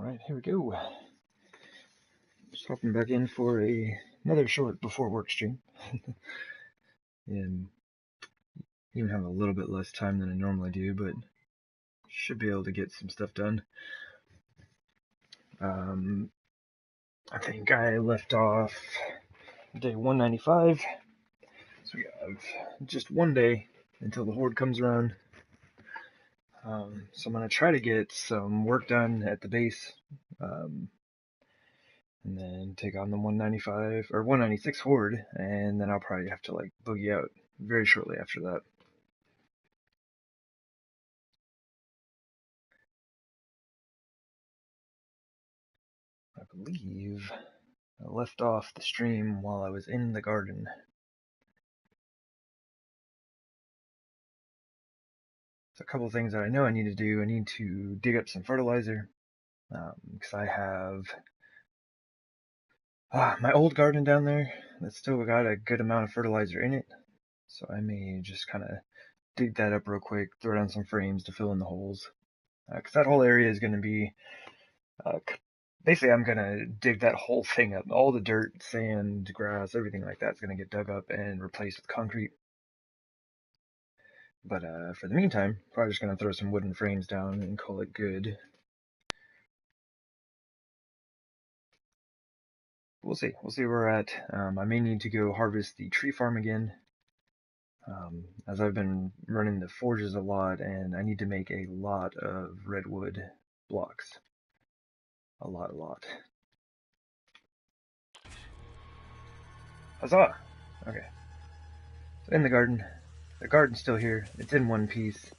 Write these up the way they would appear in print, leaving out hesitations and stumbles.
Alright, here we go. Just hopping back in for another short before work stream. And even have a little bit less time than I normally do, but should be able to get some stuff done. I think I left off day 195, so we have just one day until the Horde comes around. So I'm going to try to get some work done at the base, and then take on the 195 or 196 Horde, and then I'll probably have to like boogie out very shortly after that. I believe I left off the stream while I was in the garden. So a couple of things that I know I need to do. I need to dig up some fertilizer, because I have my old garden down there that's still got a good amount of fertilizer in it. So I may just kind of dig that up real quick, throw down some frames to fill in the holes. Because that whole area is going to be, basically I'm going to dig that whole thing up. All the dirt, sand, grass, everything like that's going to get dug up and replaced with concrete. But for the meantime, probably just going to throw some wooden frames down and call it good. We'll see. We'll see where we're at. I may need to go harvest the tree farm again, as I've been running the forges a lot, and I need to make a lot of redwood blocks. A lot. Huzzah! Okay. So in the garden. The garden's still here. It's in one piece.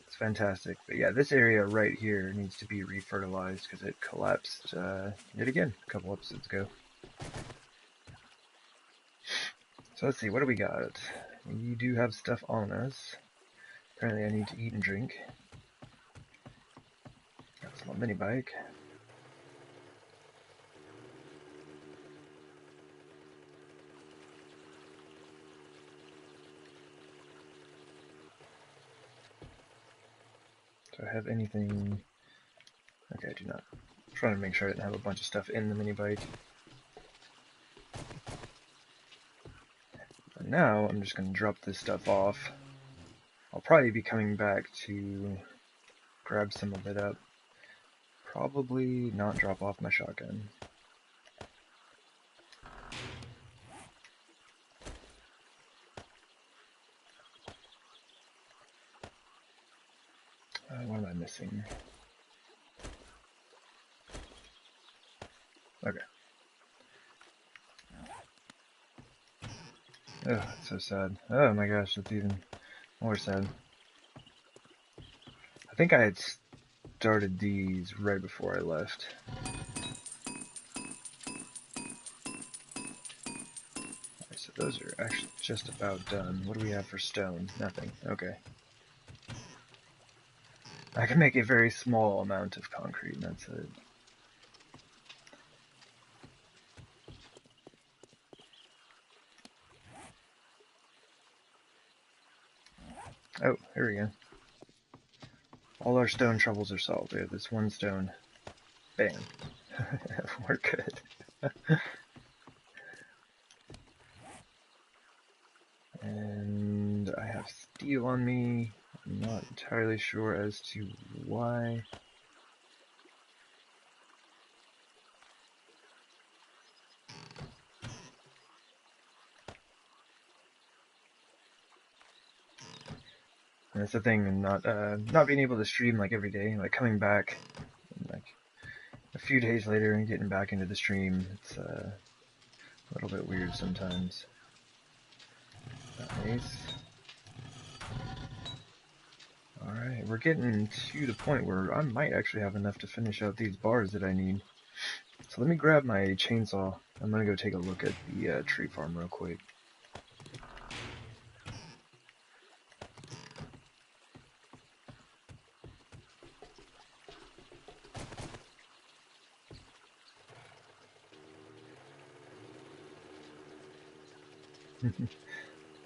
It's fantastic. But yeah, this area right here needs to be refertilized because it collapsed yet again a couple episodes ago. So let's see, what do we got? We do have stuff on us. Apparently I need to eat and drink. That's my mini bike. Do I have anything? Okay, I do not. I'm trying to make sure I didn't have a bunch of stuff in the mini bike. But now I'm just going to drop this stuff off. I'll probably be coming back to grab some of it up. Probably not drop off my shotgun. What am I missing? Okay. Oh, that's so sad. Oh my gosh, that's even more sad. I think I had started these right before I left. Okay, so those are actually just about done. What do we have for stone? Nothing. Okay. I can make a very small amount of concrete, and that's it. Oh, here we go. All our stone troubles are solved. We have this one stone. Bam. We're good. And I have steel on me. I'm not entirely sure as to why. And that's the thing, not being able to stream like every day, like coming back like a few days later and getting back into the stream, it's a little bit weird sometimes. Nice. Alright, we're getting to the point where I might actually have enough to finish out these bars that I need. So let me grab my chainsaw. I'm gonna go take a look at the tree farm real quick.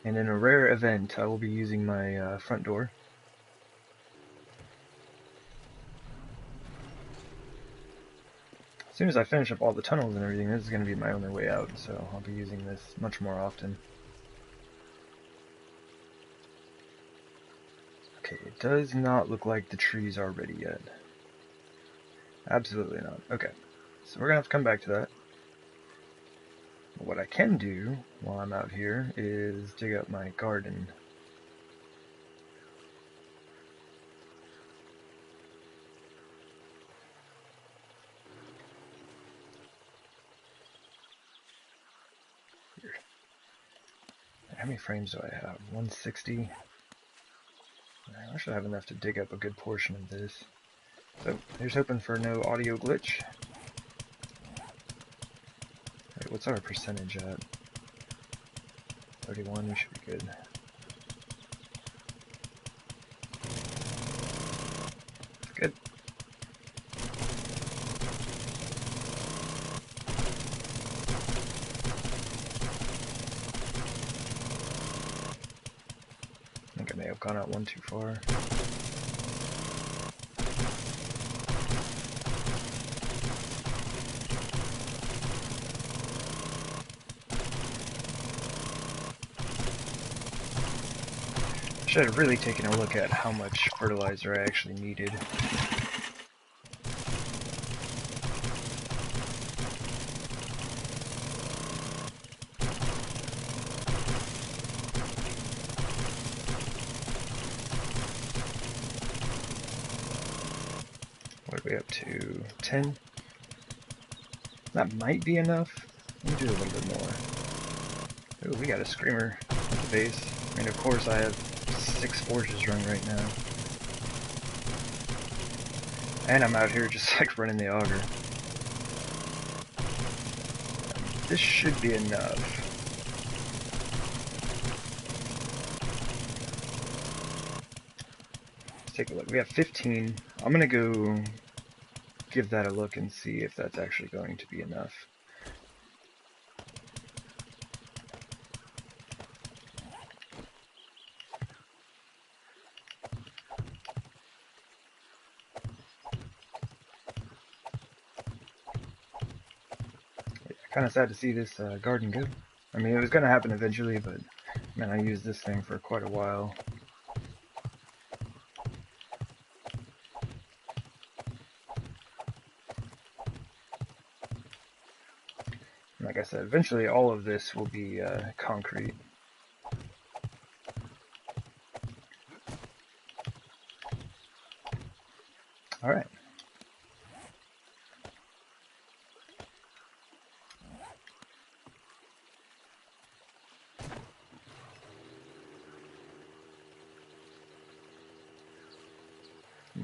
And in a rare event, I will be using my front door. As soon as I finish up all the tunnels and everything, this is going to be my only way out, so I'll be using this much more often. Okay, it does not look like the trees are ready yet. Absolutely not. Okay, so we're going to have to come back to that. What I can do while I'm out here is dig up my garden. Here. How many frames do I have? 160. I should have enough to dig up a good portion of this. So, here's hoping for no audio glitch. Wait, what's our percentage at? 31, we should be good. Good. I think I may have gone out one too far. Should have really taken a look at how much fertilizer I actually needed. What are we up to? 10? That might be enough. Let me do a little bit more. Ooh, we got a screamer at the base. I mean, of course I have 6 forges running right now. And I'm out here just like running the auger. This should be enough. Let's take a look. We have 15. I'm gonna go give that a look and see if that's actually going to be enough. Kind of sad to see this garden go. I mean, it was going to happen eventually, but man, I used this thing for quite a while. And like I said, eventually all of this will be concrete. All right.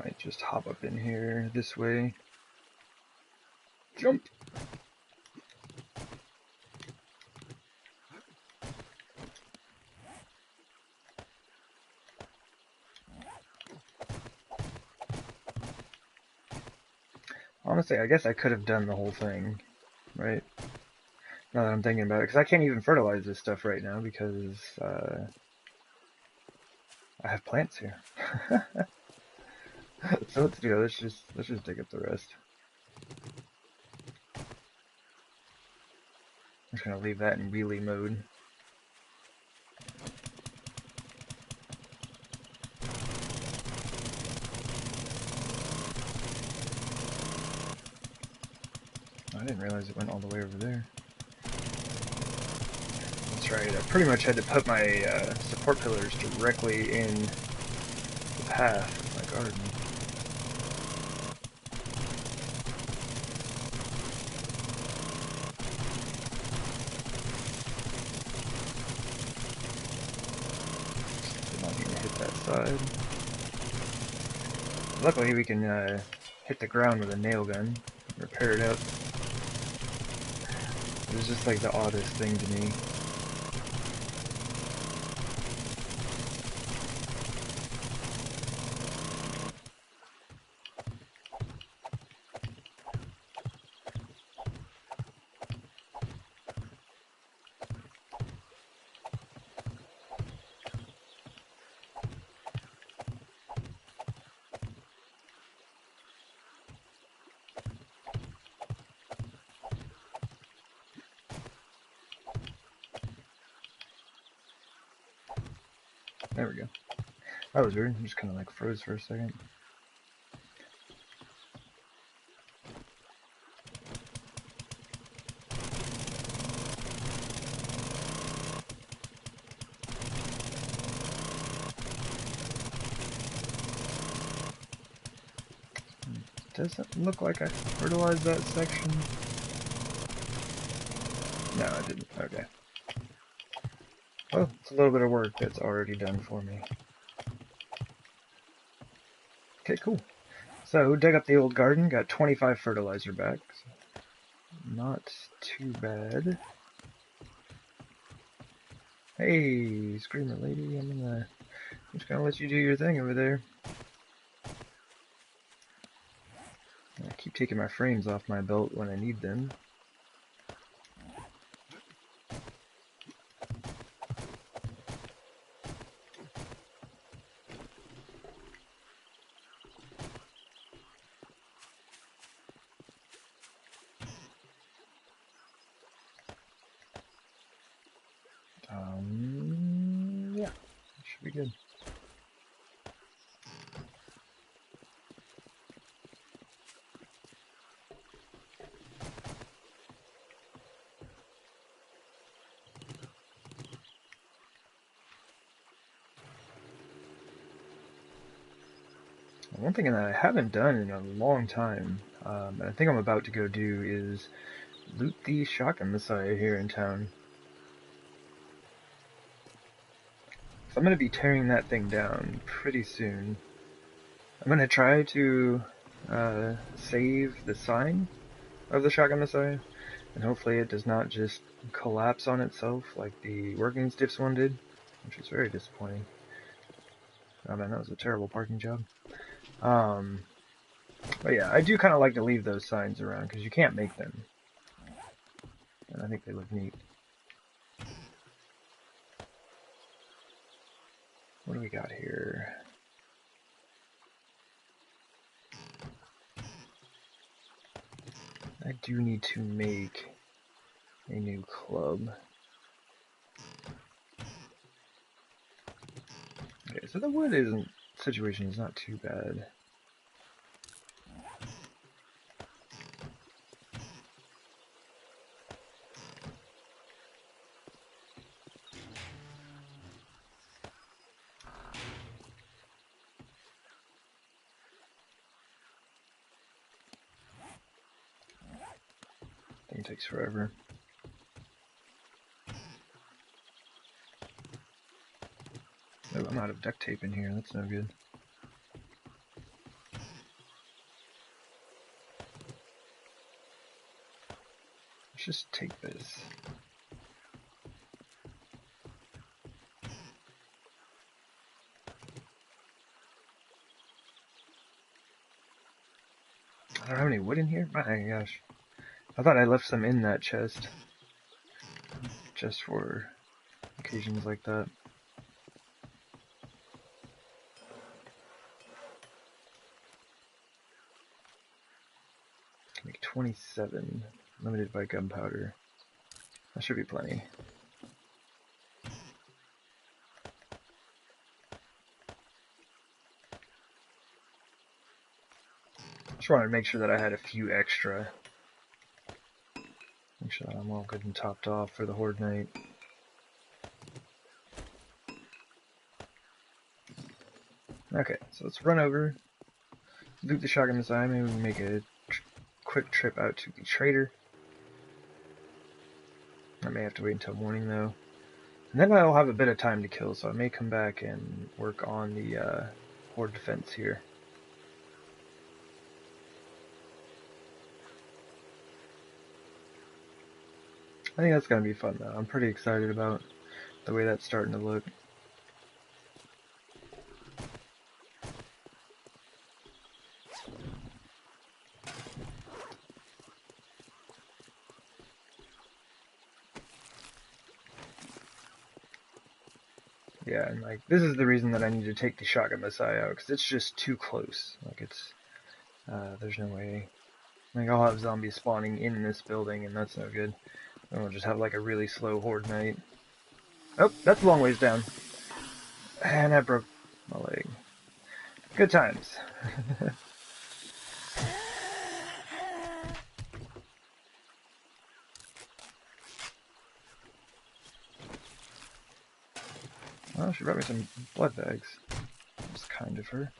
Might just hop up in here this way. Jump! Honestly, I guess I could have done the whole thing, right? Now that I'm thinking about it, because I can't even fertilize this stuff right now because I have plants here. So let's do it. Let's just dig up the rest. I'm just gonna leave that in wheelie mode. I didn't realize it went all the way over there. That's right, I pretty much had to put my support pillars directly in the path of my garden. Did not even hit that side. Luckily we can hit the ground with a nail gun, repair it up. It was just like the oddest thing to me. There we go. That was weird. I just kind of like froze for a second. Doesn't look like I fertilized that section. No, I didn't. Okay. Well, it's a little bit of work that's already done for me. Okay, cool. So, dug up the old garden, got 25 fertilizer back. So not too bad. Hey, Screamer Lady, I'm just gonna let you do your thing over there. I keep taking my frames off my belt when I need them. Yeah, should be good. One thing that I haven't done in a long time, and I think I'm about to go do, is loot the shotgun Messiah here in town. So I'm going to be tearing that thing down pretty soon. I'm going to try to save the sign of the shotgun Messiah, and hopefully it does not just collapse on itself like the working stiffs one did, which was very disappointing. Oh man, that was a terrible parking job. But yeah, I do kind of like to leave those signs around because you can't make them, and I think they look neat. What do we got here? I do need to make a new club. Okay, so the wood situation is not too bad. Thing takes forever. Oh, I'm out of duct tape in here. That's no good. Let's just take this. I don't have any wood in here? My gosh. I thought I left some in that chest. Just for occasions like that. Make 27. Limited by gunpowder. That should be plenty. Just wanted to make sure that I had a few extra. Make sure that I'm all good and topped off for the Horde night. Okay, so let's run over, loot the shotgun Messiah, maybe we can make a quick trip out to the trader. I may have to wait until morning though. And then I'll have a bit of time to kill, so I may come back and work on the Horde defense here. I think that's going to be fun though. I'm pretty excited about the way that's starting to look. Yeah, and like, this is the reason that I need to take the shotgun Messiah out, because it's just too close. Like, it's, there's no way. Like, I'll have zombies spawning in this building, and that's no good. And we'll just have like a really slow Horde night. Oh, that's a long ways down. And I broke my leg. Good times. Well, she brought me some blood bags. That's kind of her.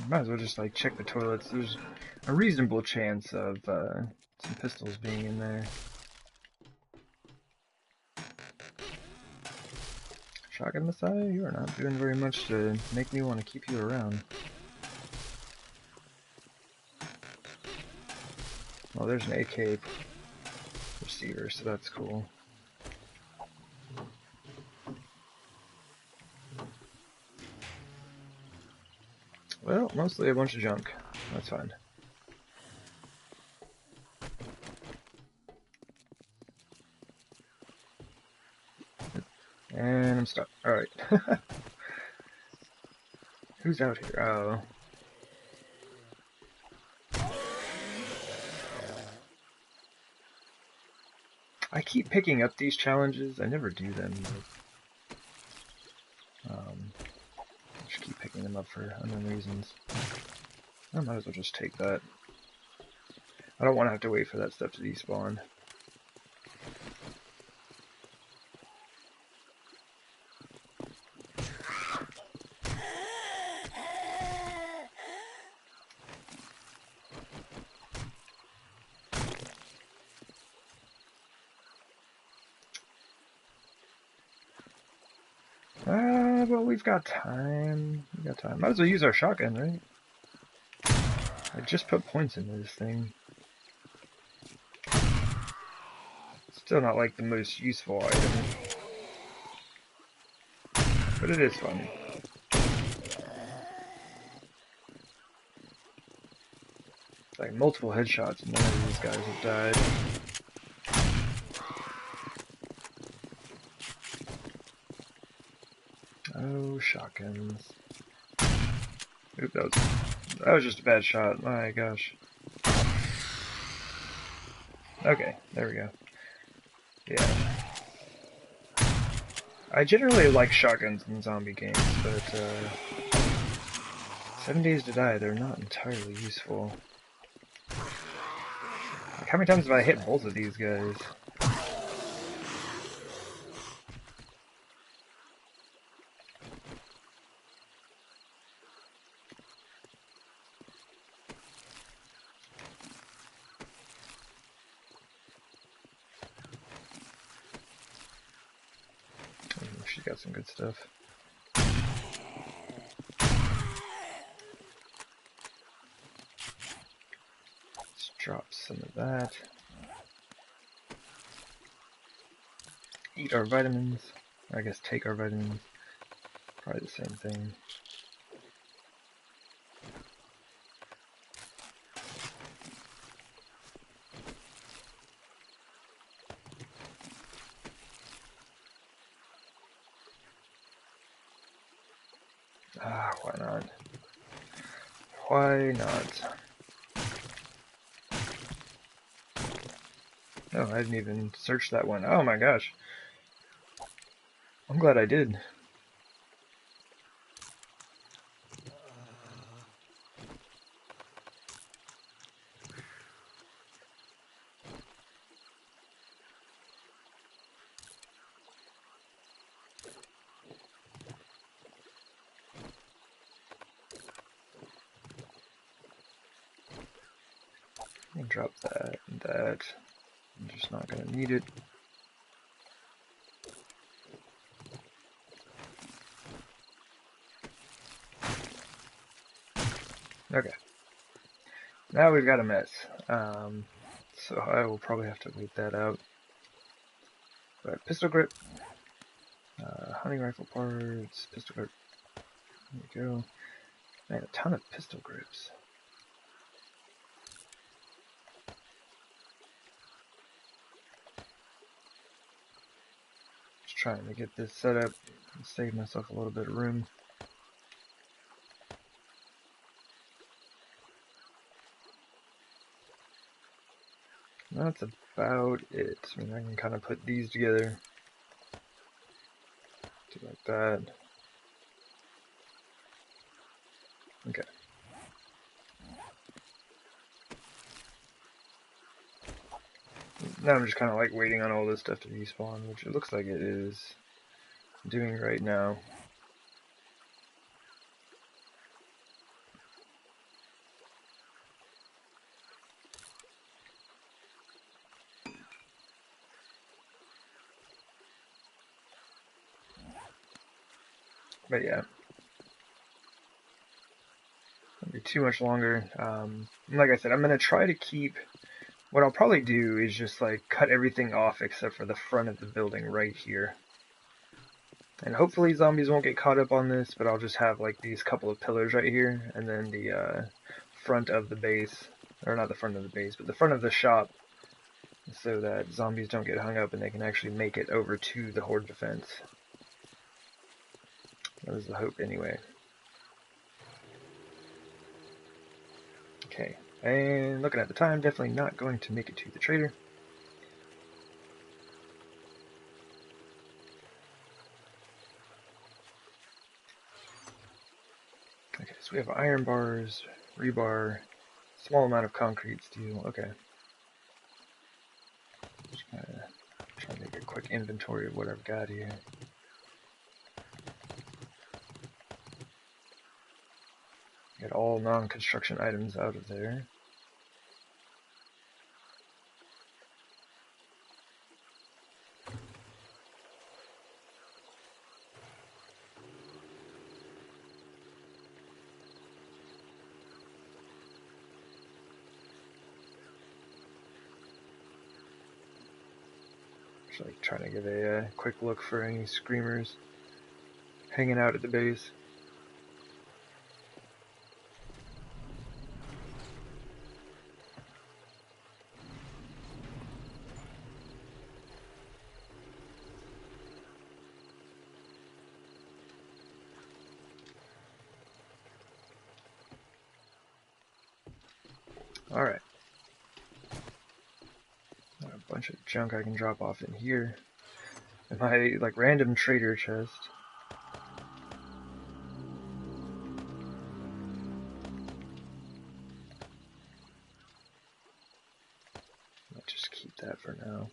Might as well just like check the toilets. There's a reasonable chance of some pistols being in there. Shotgun Messiah, you are not doing very much to make me want to keep you around. Well, there's an AK receiver, so that's cool. Well, mostly a bunch of junk. That's fine. And I'm stuck. Alright. Who's out here? Oh. I keep picking up these challenges. I never do them, but I just keep picking them up for unknown reasons. I might as well just take that. I don't want to have to wait for that stuff to despawn. But we've got time. We've got time. Might as well use our shotgun, right? I just put points into this thing. Still not like the most useful item. But it is fun. Like multiple headshots and none of these guys have died. Oh, shotguns. Oop, that was just a bad shot. My gosh. Okay, there we go. Yeah. I generally like shotguns in zombie games, but 7 Days to Die, they're not entirely useful. Like, how many times have I hit both of these guys? She's got some good stuff. Let's drop some of that. Eat our vitamins. I guess take our vitamins. Probably the same thing. Ah, why not? Why not? Oh, I didn't even search that one. Oh my gosh. I'm glad I did. I'll drop that and that. I'm just not going to need it. Okay. Now we've got a mess. So I will probably have to wait that out. But pistol grip, hunting rifle parts, pistol grip. There we go. Man, a ton of pistol grips. trying to get this set up and save myself a little bit of room. That's about it. I mean, I can kind of put these together. Do like that. Okay. Now I'm just kind of like waiting on all this stuff to despawn, which it looks like it is doing right now. But yeah, won't be too much longer. Like I said, I'm gonna try to keep. What I'll probably do is just like cut everything off except for the front of the building right here. And hopefully zombies won't get caught up on this, but I'll just have like these couple of pillars right here, and then the front of the base, or not the front of the base, but the front of the shop, so that zombies don't get hung up and they can actually make it over to the Horde defense. That was the hope anyway. Okay, and looking at the time, definitely not going to make it to the trader. Okay, so we have iron bars, rebar, small amount of concrete, steel. Okay. Just kind of try to make a quick inventory of what I've got here. Get all non-construction items out of there. Just like trying to give a quick look for any screamers hanging out at the base. Alright. Got a bunch of junk I can drop off in here. In my like random trader chest. I'll just keep that for now.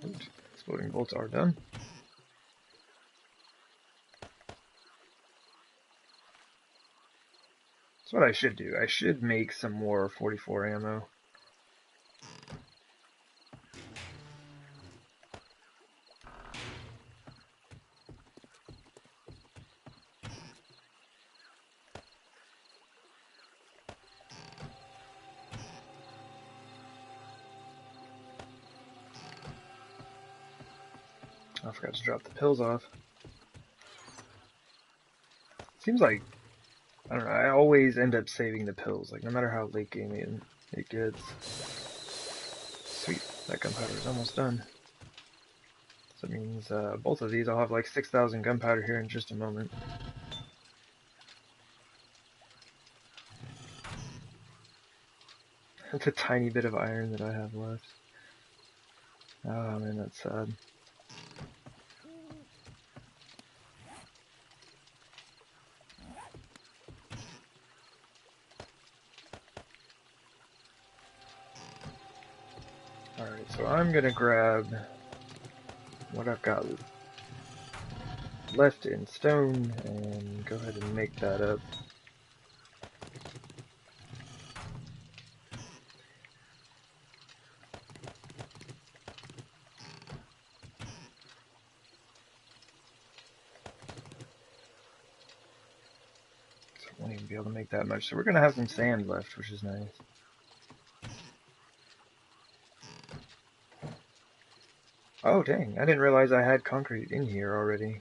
Oops, exploding bolts are done. That's what I should do. I should make some more 44 ammo. I forgot to drop the pills off. Seems like, I don't know, I always end up saving the pills, like no matter how late game it gets. Sweet, that gunpowder is almost done. So that means both of these, I'll have like 6,000 gunpowder here in just a moment. That's a tiny bit of iron that I have left. Oh man, that's sad. Alright, so I'm gonna grab what I've got left in stone and go ahead and make that up. So I won't even be able to make that much. So we're gonna have some sand left, which is nice. Oh dang, I didn't realize I had concrete in here already.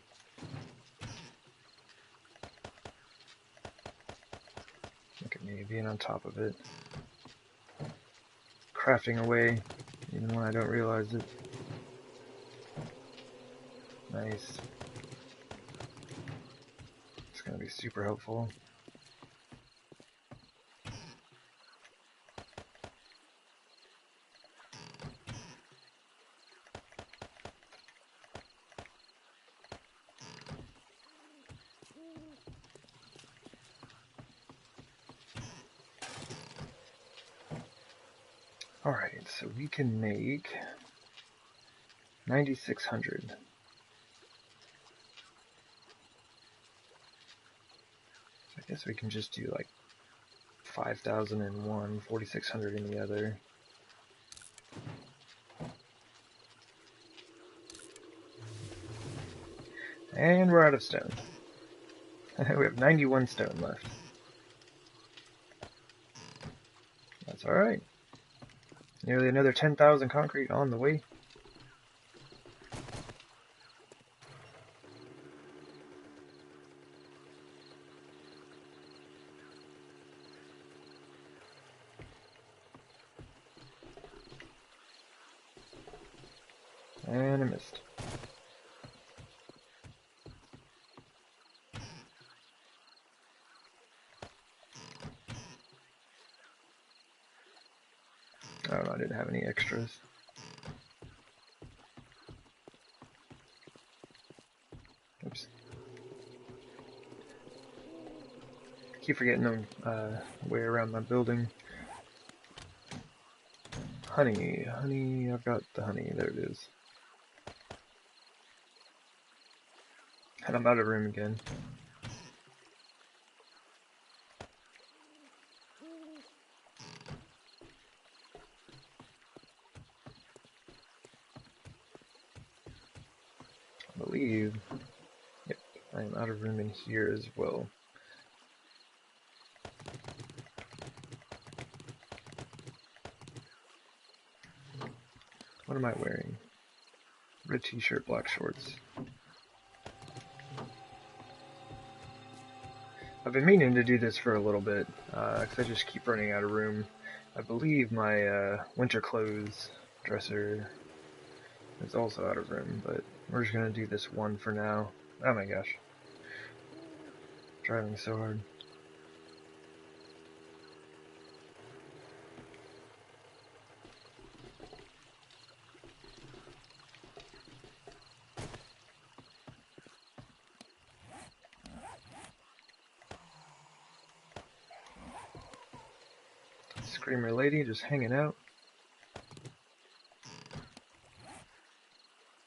Okay, maybe being on top of it. Crafting away, even when I don't realize it. Nice. It's gonna be super helpful. Alright, so we can make 9,600. I guess we can just do like 5,000 in one, 4,600 in the other. And we're out of stone. We have 91 stone left. That's alright. Nearly another 10,000 concrete on the way. And I missed. Oh no, I didn't have any extras. Oops. Keep forgetting the way around my building. Honey, honey, I've got the honey, there it is. And I'm out of room again. I believe, yep, I am out of room in here as well. What am I wearing? Red t-shirt, black shorts. I've been meaning to do this for a little bit, because I just keep running out of room. I believe my winter clothes dresser is also out of room, but we're just going to do this one for now. Oh my gosh. Driving so hard. Screamer lady just hanging out.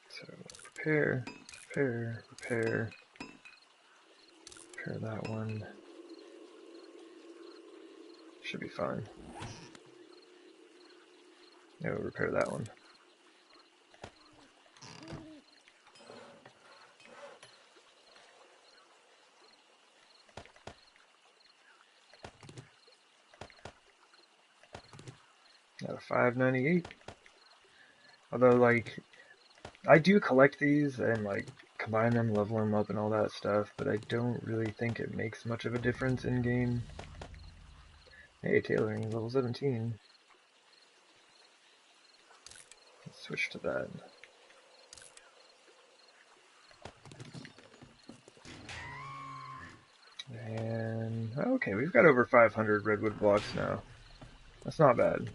So repair, repair, repair. Repair that one. Should be fine. Yeah, we'll repair that one. Got a 598. Although, like, I do collect these and, like, combine them, level them up and all that stuff, but I don't really think it makes much of a difference in game. Hey, tailoring, level 17. Let's switch to that. And, okay, we've got over 500 redwood blocks now. That's not bad.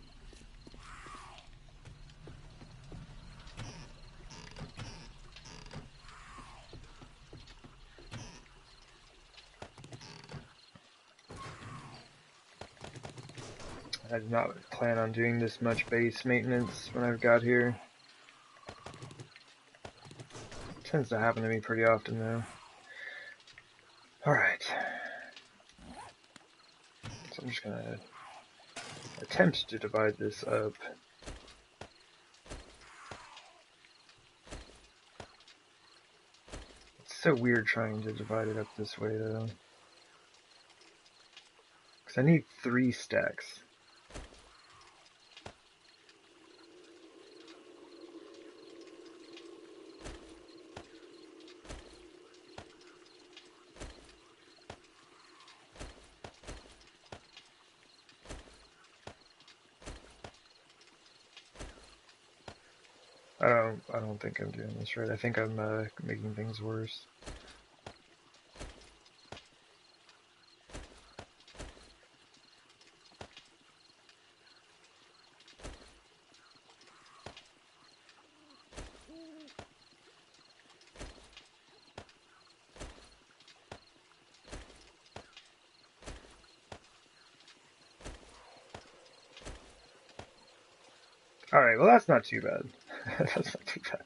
I did not plan on doing this much base maintenance when I've got here. It tends to happen to me pretty often though. Alright. So I'm just gonna attempt to divide this up. It's so weird trying to divide it up this way though. Because I need 3 stacks. I don't think I'm doing this right. I think I'm making things worse. Alright, well that's not too bad. That's not too bad.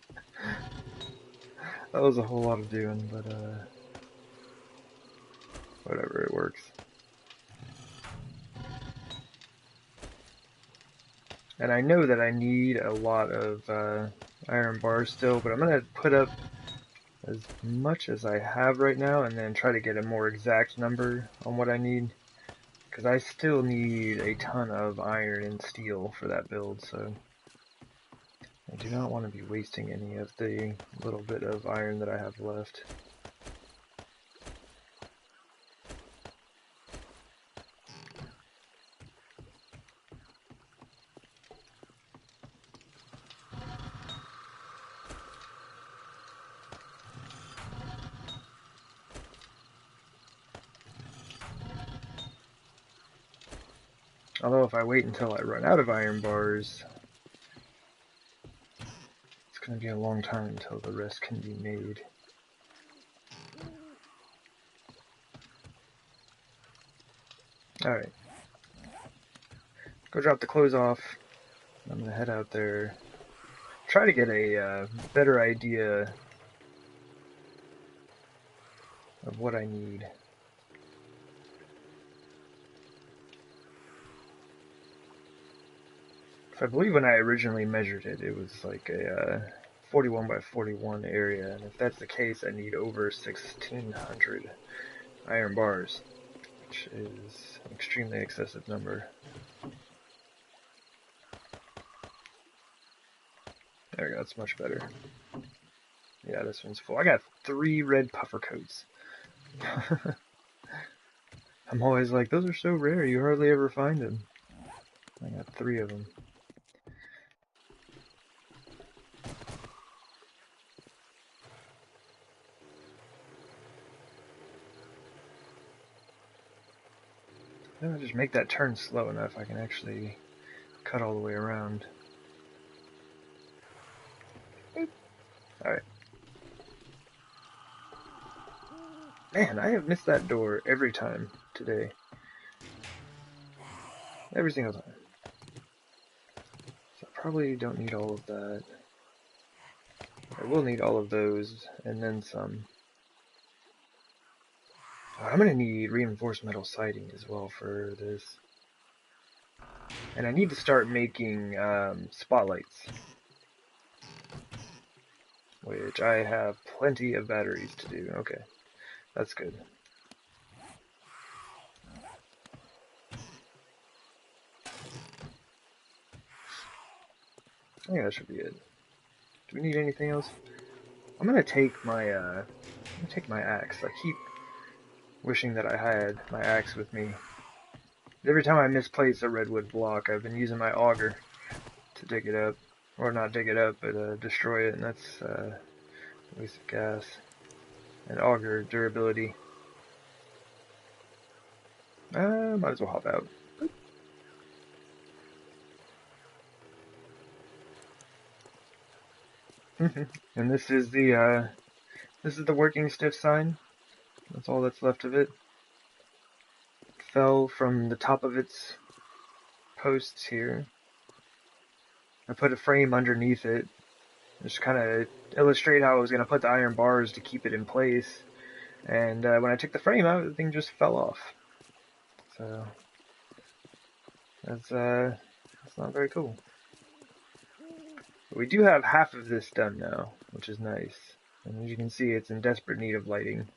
That was a whole lot of doing, but whatever, it works. And I know that I need a lot of iron bars still, but I'm going to put up as much as I have right now and then try to get a more exact number on what I need. Because I still need a ton of iron and steel for that build, so I do not want to be wasting any of the little bit of iron that I have left. Although if I wait until I run out of iron bars, it's going to be a long time until the rest can be made. Alright. Go drop the clothes off. I'm going to head out there. Try to get a better idea of what I need. I believe when I originally measured it, it was like a 41 by 41 area, and if that's the case, I need over 1,600 iron bars, which is an extremely excessive number. There we go, that's much better. Yeah, this one's full. I got 3 red puffer coats. I'm always like, those are so rare, you hardly ever find them. I got 3 of them. If I just make that turn slow enough, I can actually cut all the way around. Alright. Man, I have missed that door every time today. Every single time. So I probably don't need all of that. I will need all of those, and then some. Oh, I'm going to need reinforced metal siding as well for this. And I need to start making spotlights. Which I have plenty of batteries to do. Okay, that's good. I think that should be it. Do we need anything else? I'm gonna take my axe. I keep wishing that I had my axe with me. Every time I misplace a redwood block, I've been using my auger to dig it up. Or not dig it up, but destroy it, and that's a waste of gas. And auger durability. Might as well hop out. And this is the working stiff sign. That's all that's left of it. It fell from the top of its posts here. I put a frame underneath it, just kind of illustrate how I was going to put the iron bars to keep it in place. And when I took the frame out, the thing just fell off. So that's not very cool. But we do have half of this done now, which is nice. And as you can see, it's in desperate need of lighting.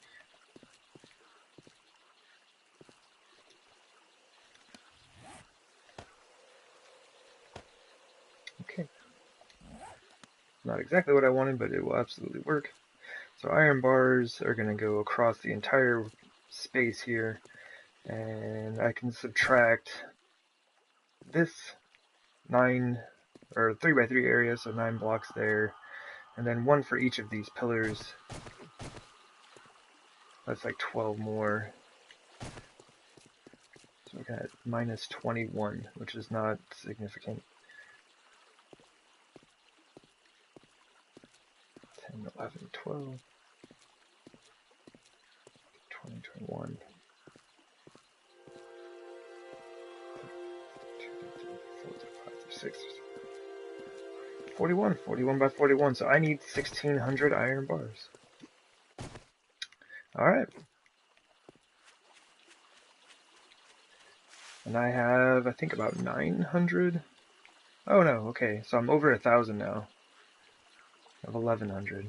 Okay. Not exactly what I wanted, but it will absolutely work. So iron bars are going to go across the entire space here, and I can subtract this 9 or 3x3 area, so 9 blocks there, and then 1 for each of these pillars. That's like 12 more. So we got minus 21, which is not significant. 10, 11, 12, 20, 21. 6, 41 by 41, so I need 1600 iron bars. Alright. And I have, I think, about 900. Oh no, okay, so I'm over 1,000 now. I have 1,100.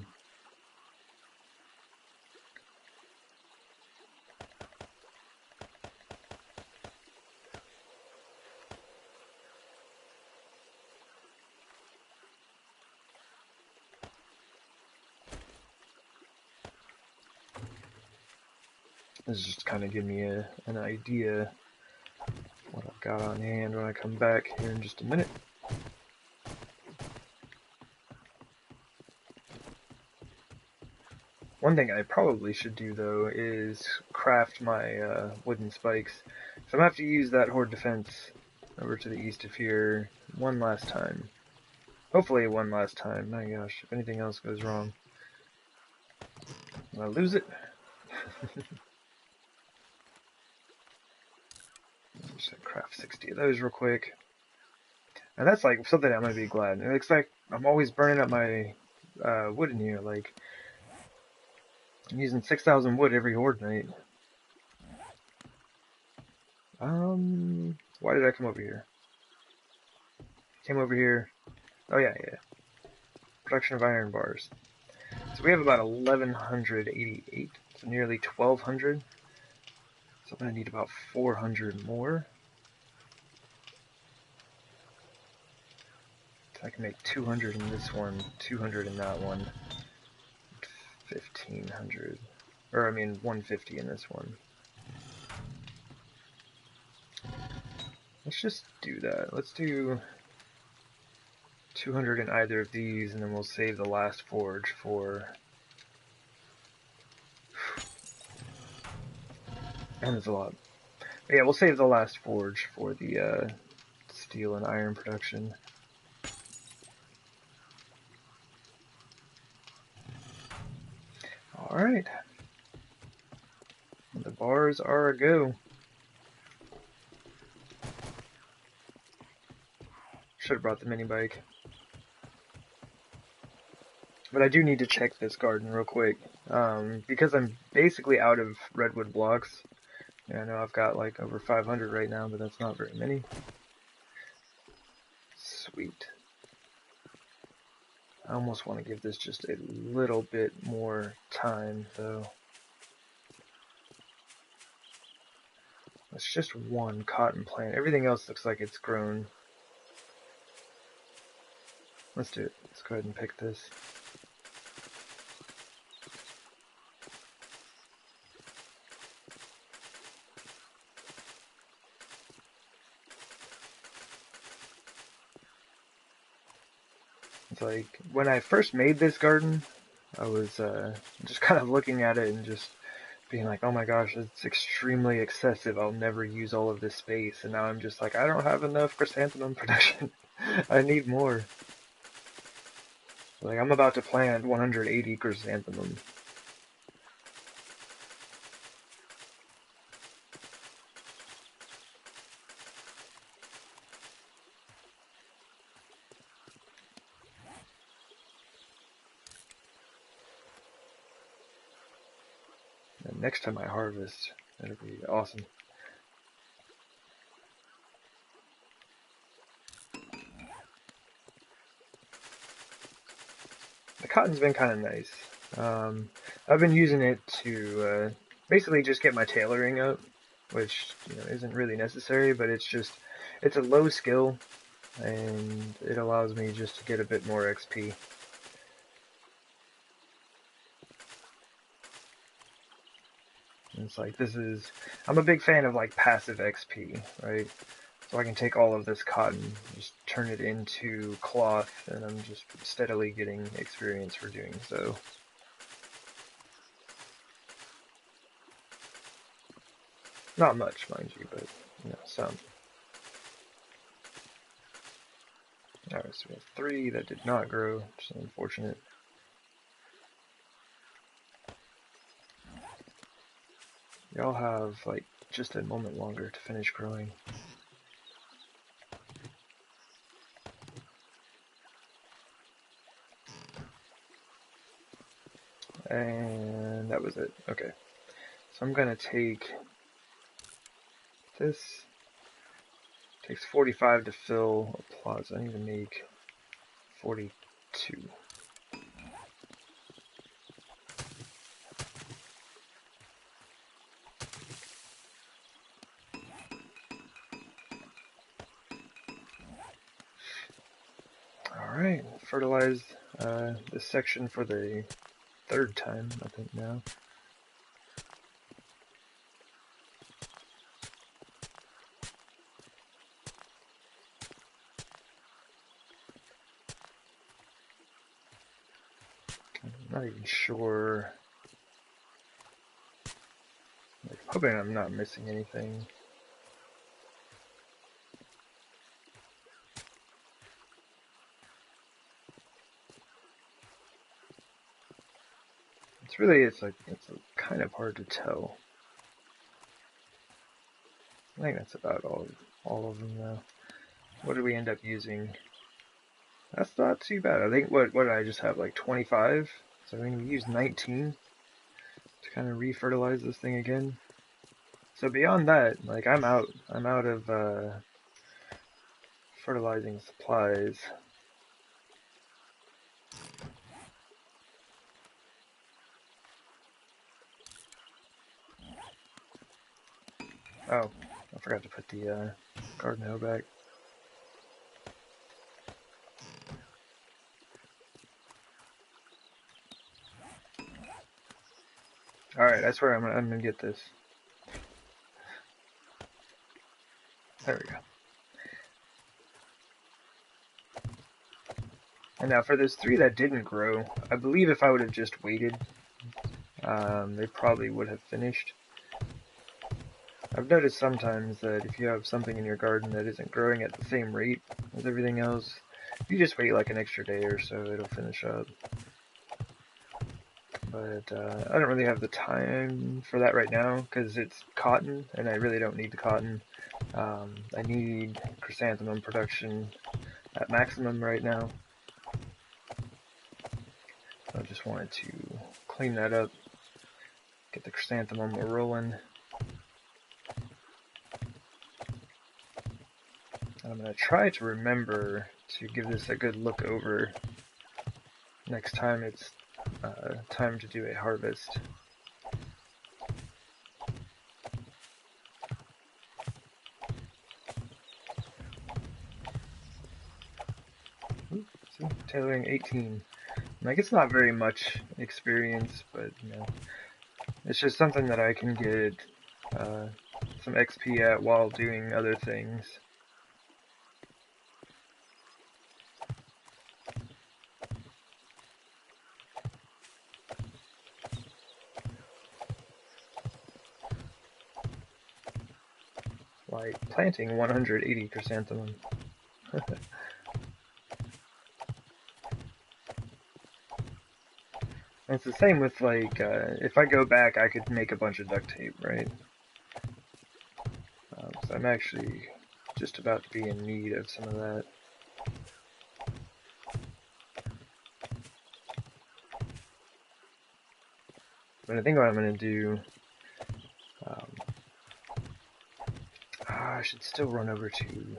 This is just kind of give me an idea what I've got on hand when I come back here in just a minute. One thing I probably should do though is craft my wooden spikes. So I'm gonna have to use that Horde defense over to the east of here one last time. Hopefully one last time. My gosh, if anything else goes wrong, I'll lose it. Just craft 60 of those real quick. And that's like something I'm gonna be glad. It looks like I'm always burning up my wood in here. Like I'm using 6,000 wood every Horde night. Why did I come over here? Came over here. Oh yeah. Production of iron bars. So we have about 1,188, so nearly 1,200. So I'm gonna need about 400 more. So I can make 200 in this one, 200 in that one, 1,500, or I mean 150 in this one. Let's just do that. Let's do 200 in either of these, and then we'll save the last forge for... And it's a lot. But yeah, we'll save the last forge for the steel and iron production. Alright. The bars are a go. Should have brought the mini bike. But I do need to check this garden real quick. Because I'm basically out of redwood blocks. Yeah, I know I've got like over 500 right now, but that's not very many. Sweet. I almost want to give this just a little bit more time, though. It's just one cotton plant. Everything else looks like it's grown. Let's do it. Let's go ahead and pick this. It's like, when I first made this garden, I was just kind of looking at it and just being like, oh my gosh, it's extremely excessive. I'll never use all of this space. And now I'm just like, I don't have enough chrysanthemum production. I need more. Like, I'm about to plant 180 chrysanthemum. And next time I harvest, that'll be awesome. The cotton's been kind of nice. I've been using it to basically just get my tailoring up, which isn't really necessary, but it's a low skill, and it allows me just to get a bit more XP. And it's like, I'm a big fan of like passive XP, right? So I can take all of this cotton, just turn it into cloth, and I'm just steadily getting experience for doing so. Not much, mind you, but some. Alright, so we have 3 that did not grow, which is unfortunate. Y'all have, like, just a moment longer to finish growing. And that was it. Okay. So I'm gonna take this. It takes 45 to fill a plot, so I need to make 42. Alright, fertilized this section for the 3rd time, I think now. I'm not even sure. I'm hoping I'm not missing anything. It's kind of hard to tell. I think that's about all of them though. What did we end up using? That's not too bad. I think what did I just have, like 25? So I mean we used 19 to kind of re-fertilize this thing again. So beyond that, like I'm out of fertilizing supplies. Oh, I forgot to put the garden hoe back. Alright, I swear I'm gonna get this. There we go. And now for those 3 that didn't grow, I believe if I would have just waited, they probably would have finished. I've noticed sometimes that if you have something in your garden that isn't growing at the same rate as everything else, if you just wait like an extra day or so, it'll finish up. But I don't really have the time for that right now because it's cotton and I really don't need the cotton. I need chrysanthemum production at maximum right now. So I just wanted to clean that up, get the chrysanthemum rolling. I'm going to try to remember to give this a good look over next time it's time to do a harvest. Ooh, see, tailoring 18. Like, it's not very much experience, but it's just something that I can get some XP at while doing other things. Like planting 180 chrysanthemum. And it's the same with like, if I go back I could make a bunch of duct tape, right? So I'm actually just about to be in need of some of that. But I think what I'm going to do, I should still run over to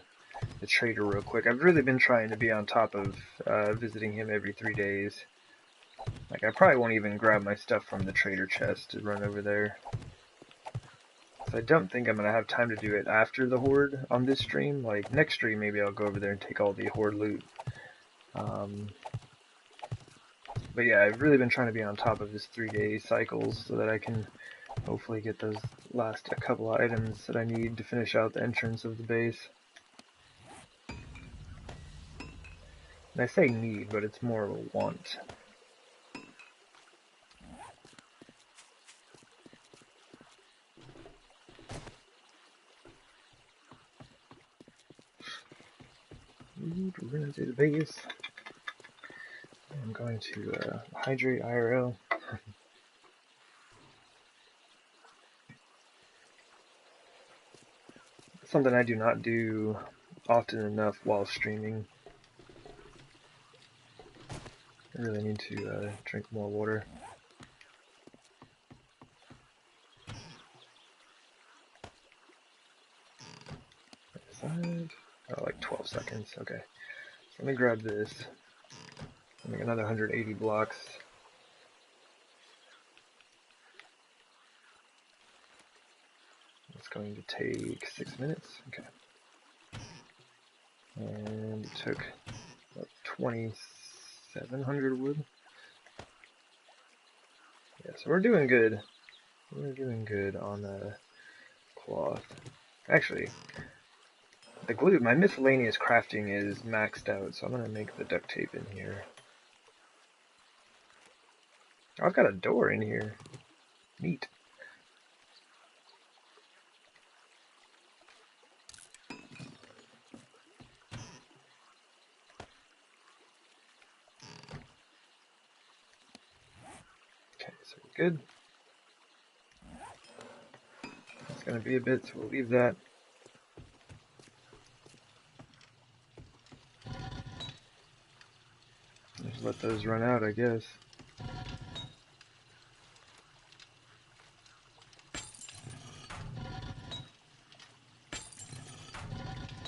the trader real quick. I've really been trying to be on top of visiting him every 3 days. Like, I probably won't even grab my stuff from the trader chest to run over there. So I don't think I'm going to have time to do it after the Horde on this stream. Like, next stream maybe I'll go over there and take all the Horde loot. But yeah, I've really been trying to be on top of this 3-day cycles so that I can hopefully get those last couple of items that I need to finish out the entrance of the base. And I say need, but it's more of a want. We're going to do the base. I'm going to hydrate IRL. Something I do not do often enough while streaming. I really need to drink more water. Oh, like 12 seconds. Okay. So let me grab this. I'll make another 180 blocks. It's going to take 6 minutes. Okay. And it took about 2,700 wood. Yeah, so we're doing good. We're doing good on the cloth. Actually, the glue, my miscellaneous crafting is maxed out, so I'm gonna make the duct tape in here. Oh, I've got a door in here. Neat. Okay, so we're good. It's gonna be a bit, so we'll leave that. Just let those run out, I guess.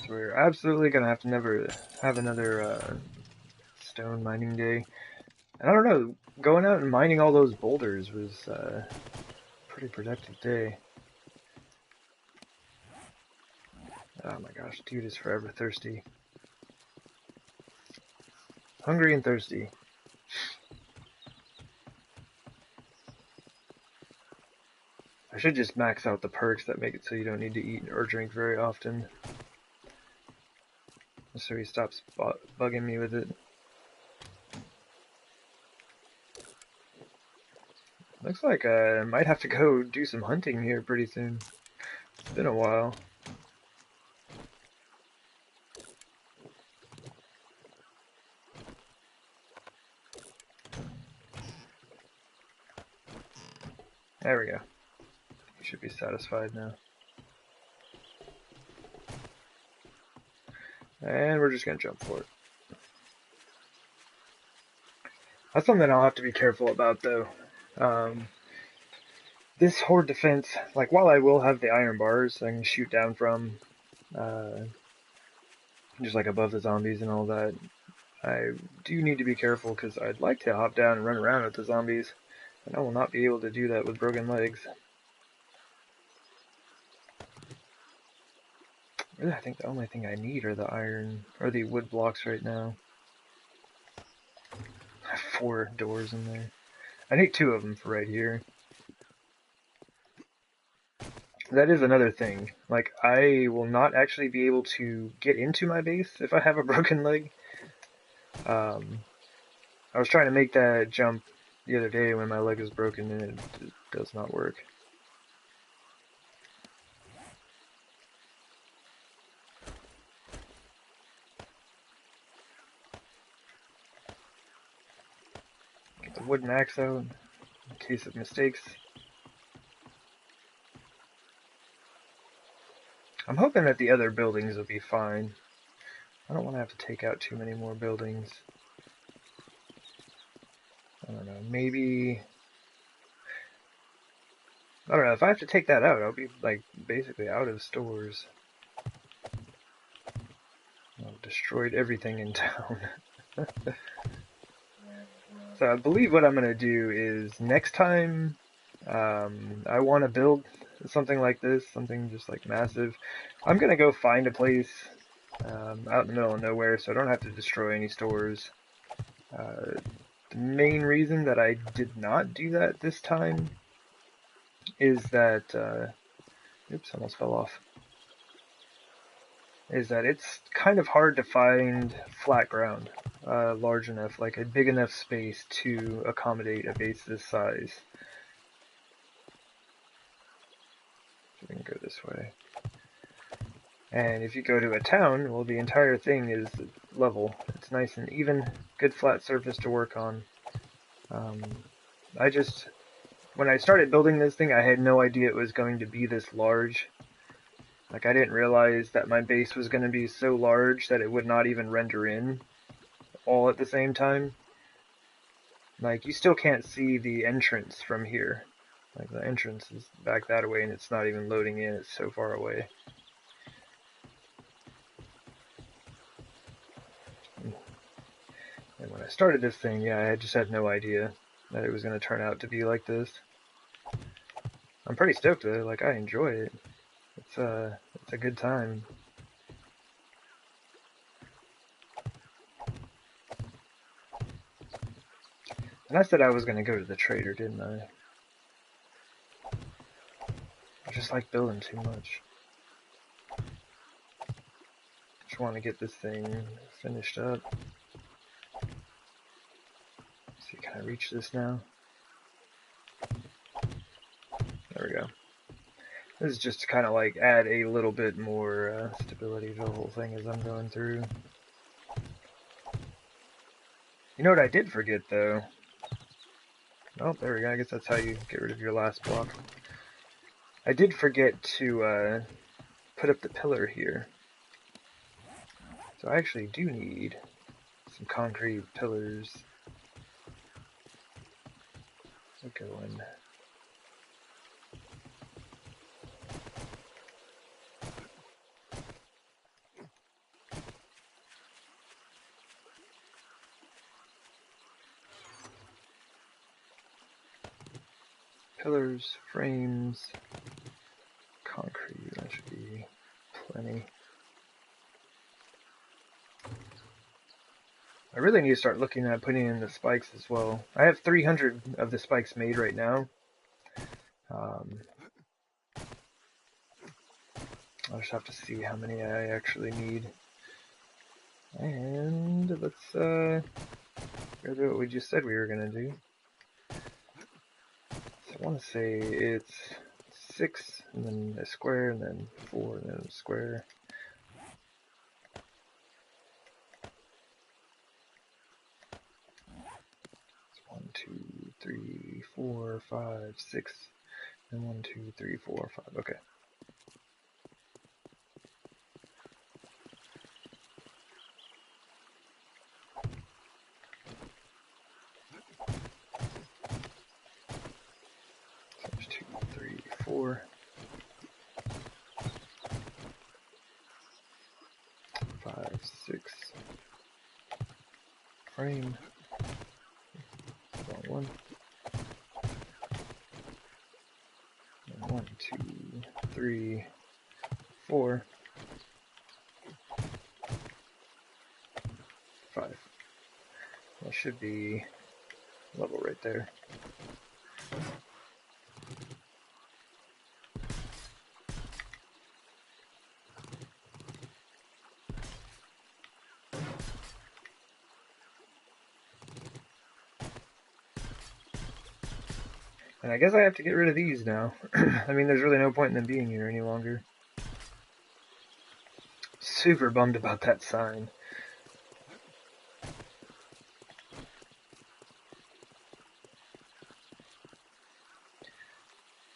So we're absolutely gonna have to never have another stone mining day. And I don't know, going out and mining all those boulders was a pretty productive day. Oh my gosh, dude is forever thirsty. Hungry and thirsty. I should just max out the perks that make it so you don't need to eat or drink very often. So he stops bugging me with it. Looks like I might have to go do some hunting here pretty soon. It's been a while. There we go. You should be satisfied now. And we're just gonna jump for it. That's something I'll have to be careful about though. This horde defense, like while I will have the iron bars I can shoot down from, just like above the zombies and all that, I do need to be careful because I'd like to hop down and run around with the zombies, and I will not be able to do that with broken legs. Really, I think the only thing I need are the iron, or the wood blocks right now. I have 4 doors in there. I need 2 of them for right here. That is another thing. Like, I will not actually be able to get into my base if I have a broken leg. I was trying to make that jump the other day when my leg was broken and it does not work. Get the wooden axe out in case of mistakes. I'm hoping that the other buildings will be fine. I don't want to have to take out too many more buildings. I don't know, maybe... I don't know, if I have to take that out, I'll be, like, basically out of stores. I've destroyed everything in town. So I believe what I'm going to do is, next time I want to build something like this, something just, like, massive, I'm going to go find a place out in the middle of nowhere so I don't have to destroy any stores. The main reason that I did not do that this time is that, oops, almost fell off, is that it's kind of hard to find flat ground. large enough, like a big enough space to accommodate a base this size. So we can go this way. And if you go to a town, well, the entire thing is level. It's nice and even, good flat surface to work on. When I started building this thing, I had no idea it was going to be this large. Like, I didn't realize that my base was going to be so large that it would not even render in all at the same time. Like, you still can't see the entrance from here. Like, the entrance is back that way and it's not even loading in, it's so far away. And when I started this thing, yeah, I just had no idea that it was going to turn out to be like this. I'm pretty stoked though, like, I enjoy it. It's a good time. And I said I was going to go to the trader, didn't I? I just like building too much. Just want to get this thing finished up. See, can I reach this now? There we go. This is just to kind of like add a little bit more stability to the whole thing as I'm going through. You know what I did forget though? Oh, there we go. I guess that's how you get rid of your last block. I did forget to put up the pillar here. So I actually do need some concrete pillars. I'll go in. Pillars, frames, concrete, that should be plenty. I really need to start looking at putting in the spikes as well. I have 300 of the spikes made right now. I'll just have to see how many I actually need. And let's go do what we just said we were going to do. So I want to say it's 6, and then a square, and then 4, and then a square. It's 1, 2, 3, 4, 5, 6, and 1, 2, 3, 4, 5. Okay. So there's 2, 3, 4. 5, 6. Frame. 1. 1, 2, 3, 4, 5. That should be level right there. And I guess I have to get rid of these now. I mean, there's really no point in them being here any longer. Super bummed about that sign.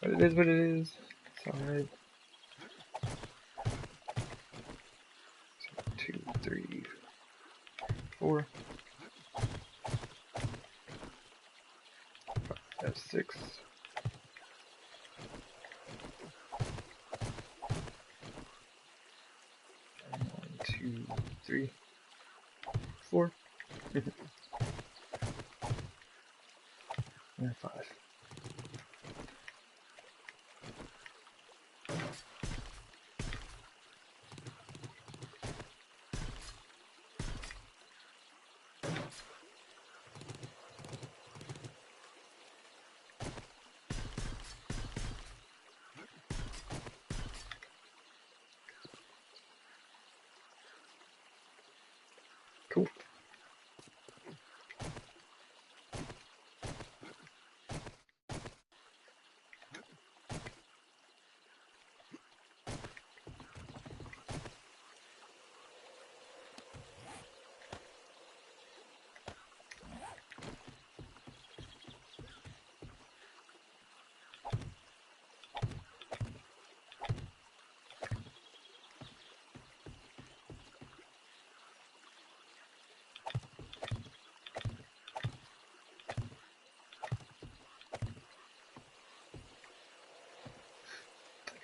But it is what it is. It's alright. 2, 3, 4. 5, 6. 1, 2, 3, 4. And 5. Cool.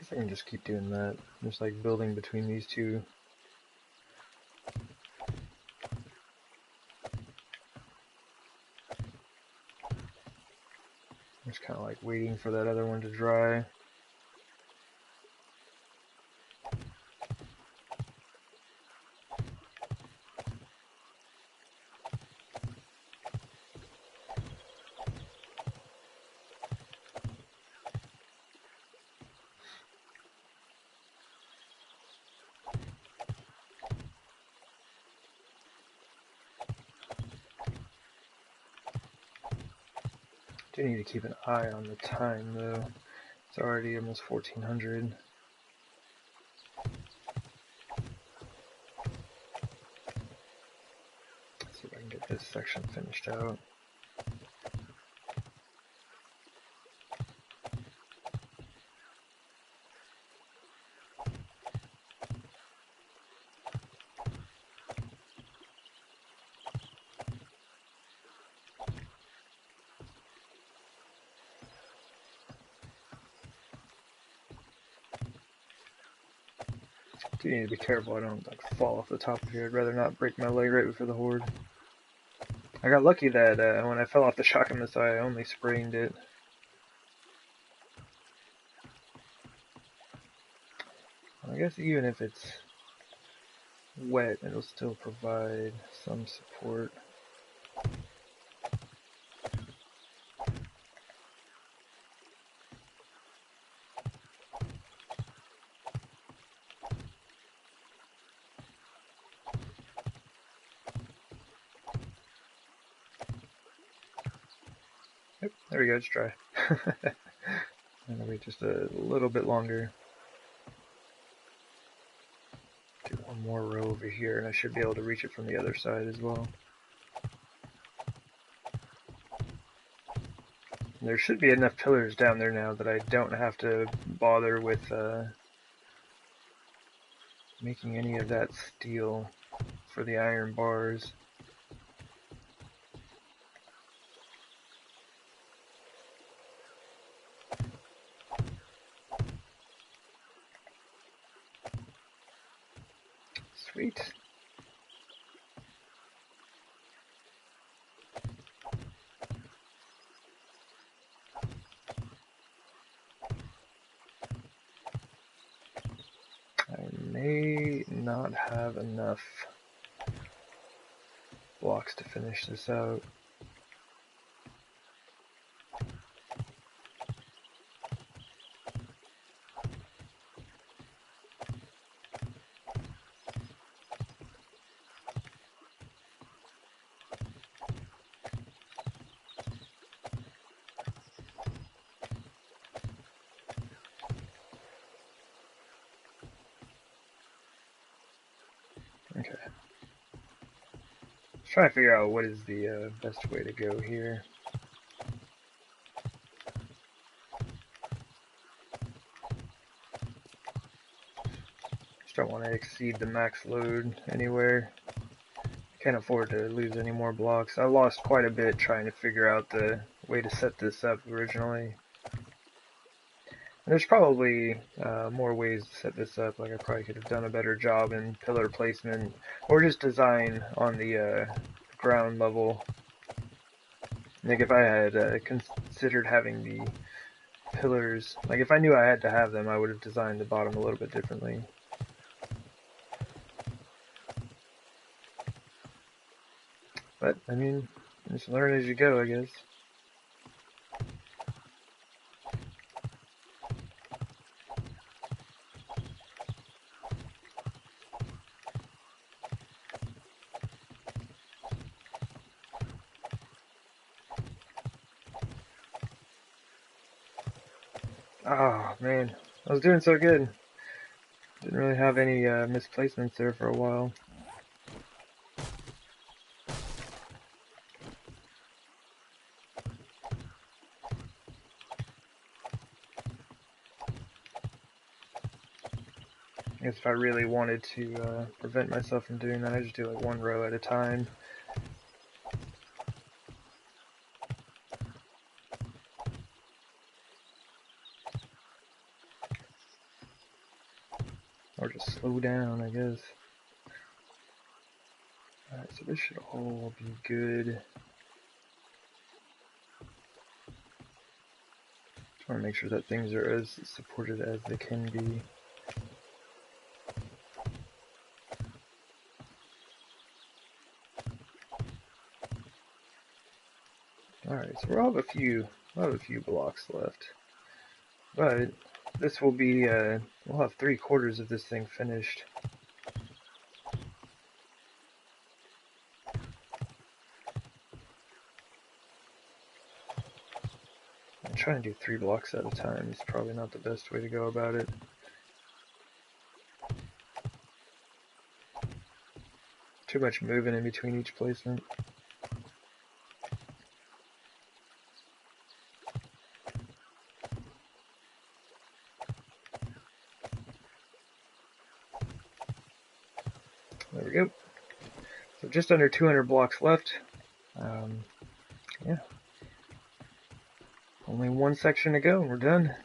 guess I can just keep doing that. Just like building between these two. Just kind of like waiting for that other one to dry. Do need to keep an eye on the time though. It's already almost 1400. Let's see if I can get this section finished out. Do need to be careful I don't like fall off the top of here. I'd rather not break my leg right before the horde. I got lucky that when I fell off the shotgun missile, I only sprained it. I guess even if it's wet, it'll still provide some support. Yep, there we go, it's dry. I'm gonna wait just a little bit longer. Do one more row over here, and I should be able to reach it from the other side as well. There should be enough pillars down there now that I don't have to bother with making any of that steel for the iron bars. Sweet. I may not have enough blocks to finish this out. Okay. Let's try to figure out what is the best way to go here. Just don't want to exceed the max load anywhere. Can't afford to lose any more blocks. I lost quite a bit trying to figure out the way to set this up originally. And there's probably more ways to set this up. Like I probably could have done a better job in pillar placement or just design on the ground level. Like if I had considered having the pillars, like if I knew I had to have them, I would have designed the bottom a little bit differently. But I mean, just learn as you go, I guess. Oh man, I was doing so good. Didn't really have any misplacements there for a while. I guess if I really wanted to prevent myself from doing that, I just do like one row at a time. Or just slow down, I guess. Alright, so this should all be good. Just want to make sure that things are as supported as they can be. Alright, so we'll have a few blocks left. But this will be we'll have 3/4 of this thing finished. I'm trying to do 3 blocks at a time. It's probably not the best way to go about it. Too much moving in between each placement. There we go. So just under 200 blocks left. Yeah. Only one section to go and we're done.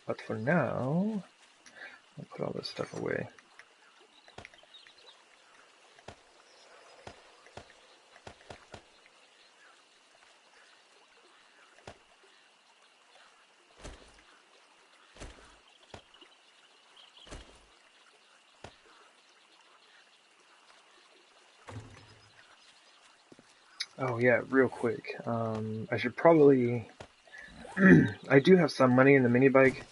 But for now, I'll put all this stuff away. Oh yeah, real quick. I should probably... I do have some money in the mini bike.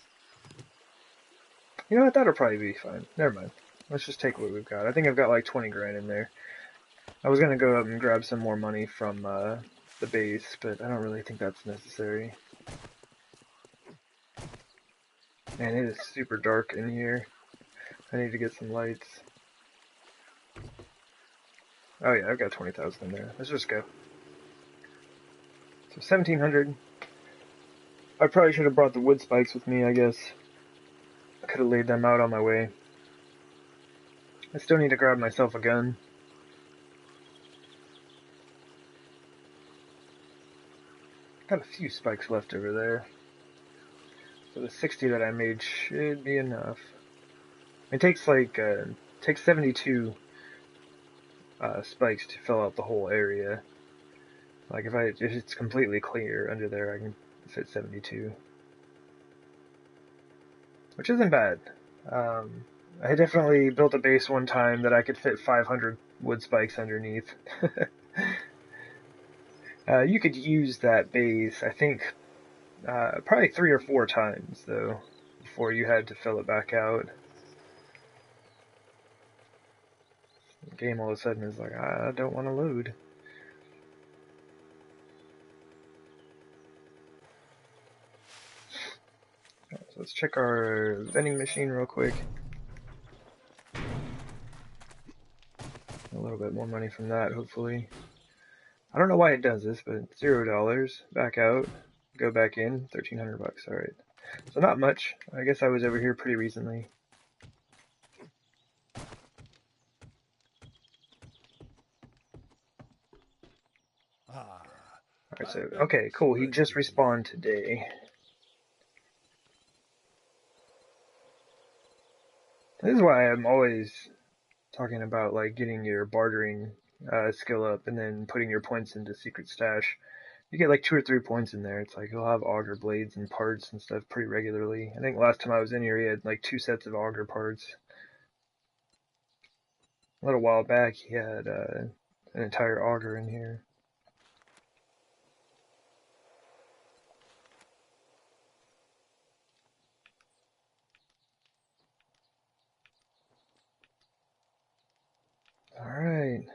You know what, that'll probably be fine. Never mind. Let's just take what we've got. I think I've got like 20 grand in there. I was gonna go up and grab some more money from the base, but I don't really think that's necessary. Man, it is super dark in here. I need to get some lights. Oh yeah, I've got 20,000 in there. Let's just go. So 1,700. I probably should have brought the wood spikes with me, I guess. I could have laid them out on my way. I still need to grab myself a gun. Got a few spikes left over there. So the 60 that I made should be enough. It takes like, takes 72 spikes to fill out the whole area. Like if it's completely clear under there, I can fit 72. Which isn't bad. I definitely built a base one time that I could fit 500 wood spikes underneath. You could use that base, I think, probably 3 or 4 times, though, before you had to fill it back out. The game all of a sudden is like, I don't want to load. Right, so let's check our vending machine real quick. A little bit more money from that, hopefully. I don't know why it does this, but $0. Back out. Go back in. 1,300 bucks. Alright. So not much. I guess I was over here pretty recently. Alright, so, okay, cool. He just respawned today. This is why I'm always talking about, like, getting your bartering skill up and then putting your points into secret stash. You get like 2 or 3 points in there. It's like he'll have auger blades and parts and stuff pretty regularly. I think last time I was in here he had like 2 sets of auger parts. A little while back he had an entire auger in here. Alright.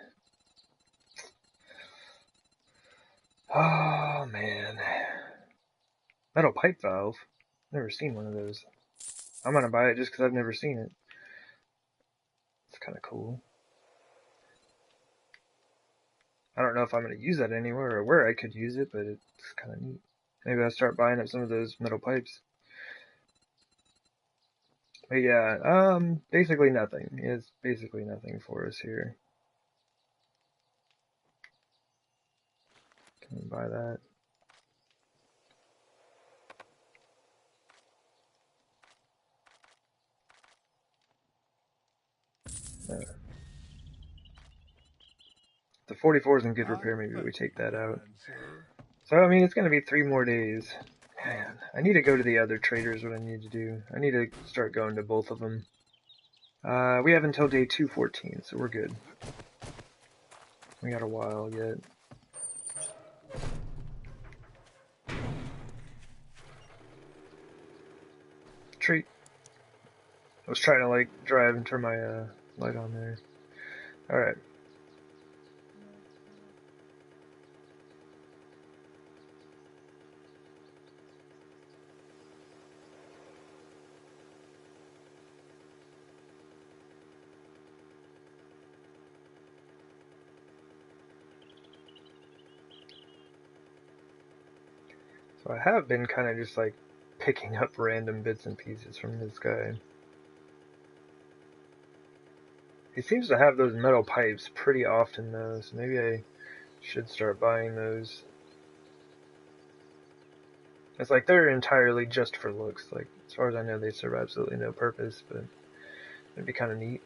Oh man. Metal pipe valve. Never seen one of those. I'm gonna buy it just because I've never seen it. It's kind of cool. I don't know if I'm gonna use that anywhere or where I could use it, but it's kind of neat. Maybe I'll start buying up some of those metal pipes. But yeah, basically nothing. It's basically nothing for us here. Let me buy that. The 44 is in good repair, maybe we take that out. So, I mean, it's going to be 3 more days. Man, I need to go to the other traders, what I need to do. I need to start going to both of them. We have until day 214, so we're good. We got a while yet. Treat. I was trying to, like, drive and turn my light on there. Alright. So I have been kind of just like picking up random bits and pieces from this guy. He seems to have those metal pipes pretty often though, so maybe I should start buying those. It's like they're entirely just for looks. Like, as far as I know, they serve absolutely no purpose, but it'd be kind of neat.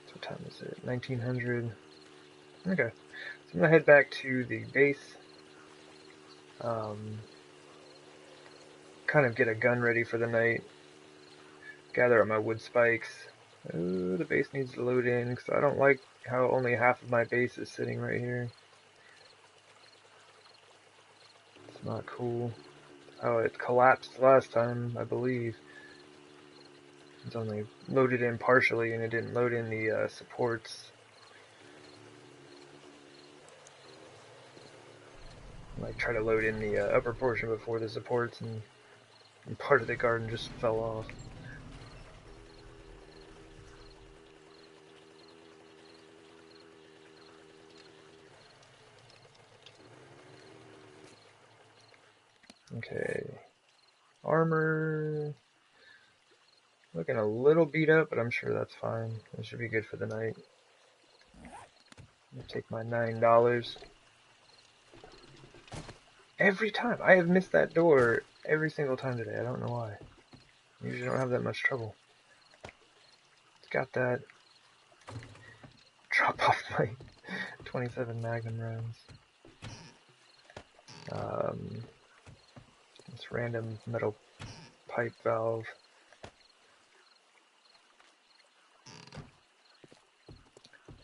So what time is it? 1900. Okay. So I'm gonna head back to the base. Kind of get a gun ready for the night. Gather up my wood spikes. Ooh, the base needs to load in, because I don't like how only half of my base is sitting right here. It's not cool. How it collapsed last time, I believe. It's only loaded in partially, and it didn't load in the supports. Like, try to load in the upper portion before the supports, and part of the garden just fell off. Okay. Armor. Looking a little beat up, but I'm sure that's fine. It should be good for the night. I'll take my $9. Every time! I have missed that door every single time today. I don't know why. I usually don't have that much trouble. Got that. Drop off my 27 Magnum rounds. This random metal pipe valve.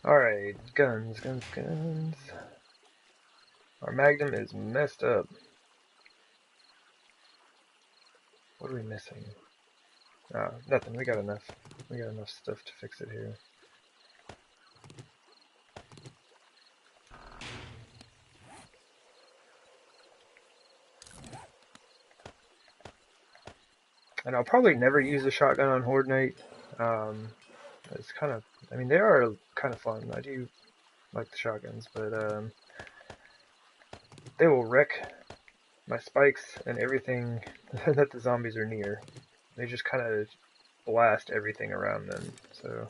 Alright, guns. Our Magnum is messed up. What are we missing? Nothing. We got enough. We got enough stuff to fix it here. And I'll probably never use a shotgun on Horde night. It's kind of, I mean, they are kind of fun. I do like the shotguns, but they will wreck my spikes and everything that the zombies are near. They just kind of blast everything around them, so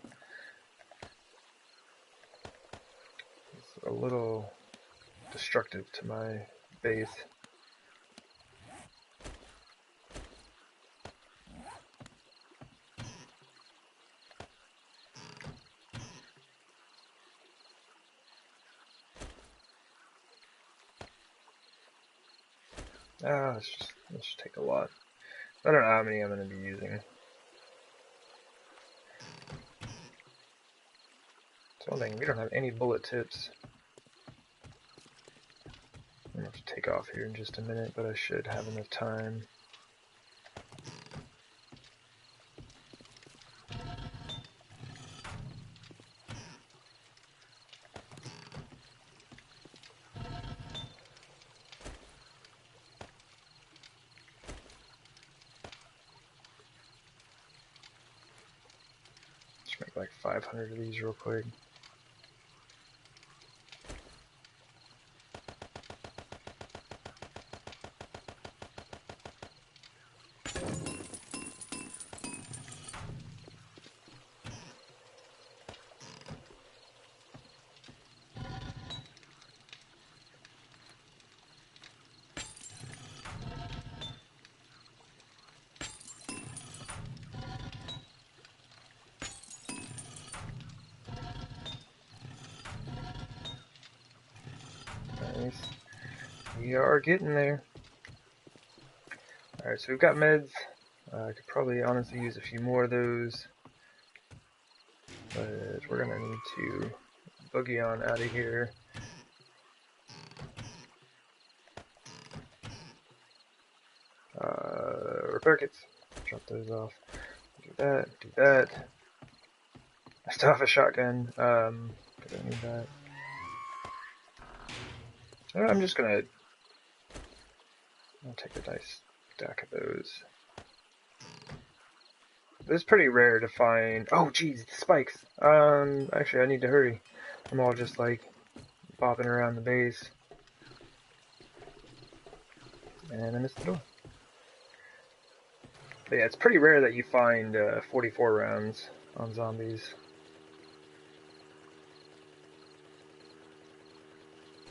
it's a little destructive to my base. Let's just take a lot. I don't know how many I'm going to be using. It's one thing, we don't have any bullet tips. I'm going to have to take off here in just a minute, but I should have enough time. Make like 500 of these real quick. nice. We are getting there. Alright, so we've got meds. I could probably honestly use a few more of those. But we're gonna need to boogie on out of here. Repair kits. Drop those off. Do that, do that. I still have a shotgun. I don't need that. I'm just gonna... I'll take a nice stack of those. It's pretty rare to find... Oh, geez, the spikes! Actually, I need to hurry. I'm all just, like, bopping around the base. And I missed the door. But yeah, it's pretty rare that you find 44 rounds on zombies.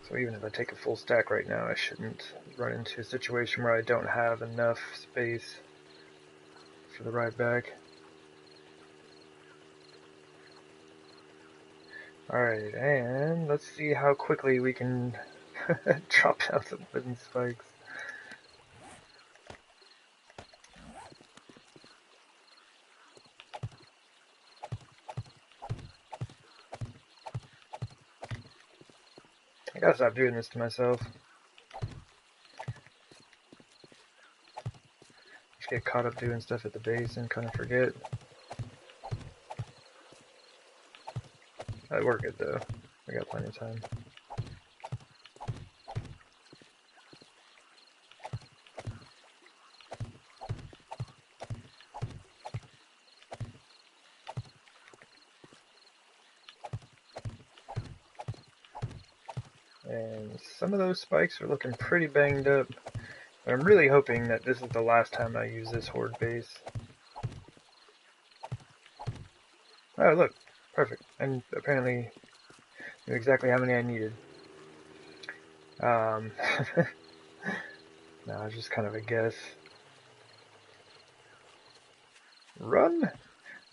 So even if I take a full stack right now, I shouldn't run into a situation where I don't have enough space for the ride back. Alright, and let's see how quickly we can drop down some wooden spikes. I gotta stop doing this to myself. Just get caught up doing stuff at the base and kind of forget. We're good though. We got plenty of time. And some of those spikes are looking pretty banged up. But I'm really hoping that this is the last time I use this Horde base. Oh, look. Perfect. And apparently knew exactly how many I needed. No, it's just kind of a guess. Run!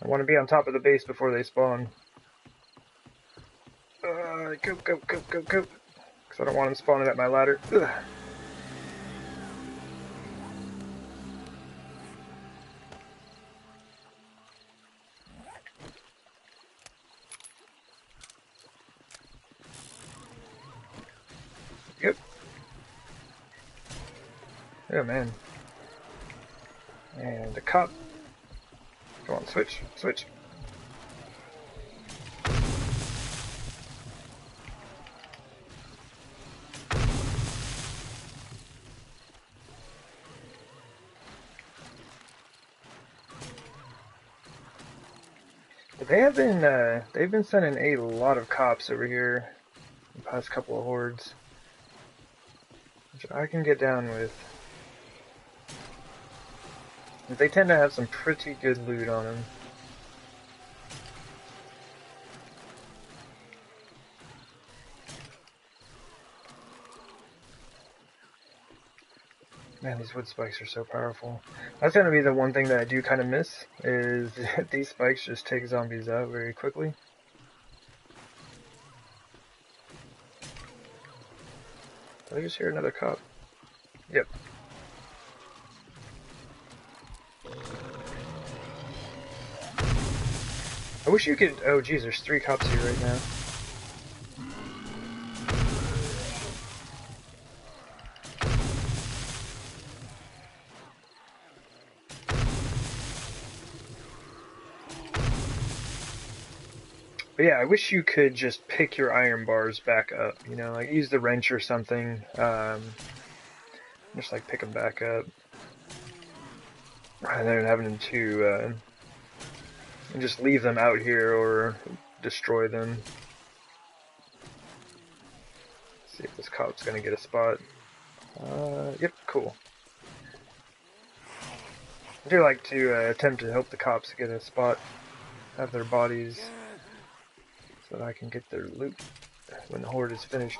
I want to be on top of the base before they spawn. Go, go, go, go, go. Because I don't want them spawning at my ladder. Ugh. Yep. Oh man. And a cop. Go on, switch, switch. But they've been sending a lot of cops over here the past couple of hordes, which I can get down with. They tend to have some pretty good loot on them. Man, these wood spikes are so powerful. That's gonna be the one thing that I do kind of miss, is these spikes just take zombies out very quickly. Did I just hear another cop? Yep. I wish you could... Oh geez, there's 3 cops here right now. But yeah, I wish you could just pick your iron bars back up, you know, like use the wrench or something, just like pick them back up, rather than having to just leave them out here or destroy them. Let's see if this cop's gonna get a spot. Yep, cool. I do like to attempt to help the cops get a spot, have their bodies, so that I can get their loot when the horde is finished.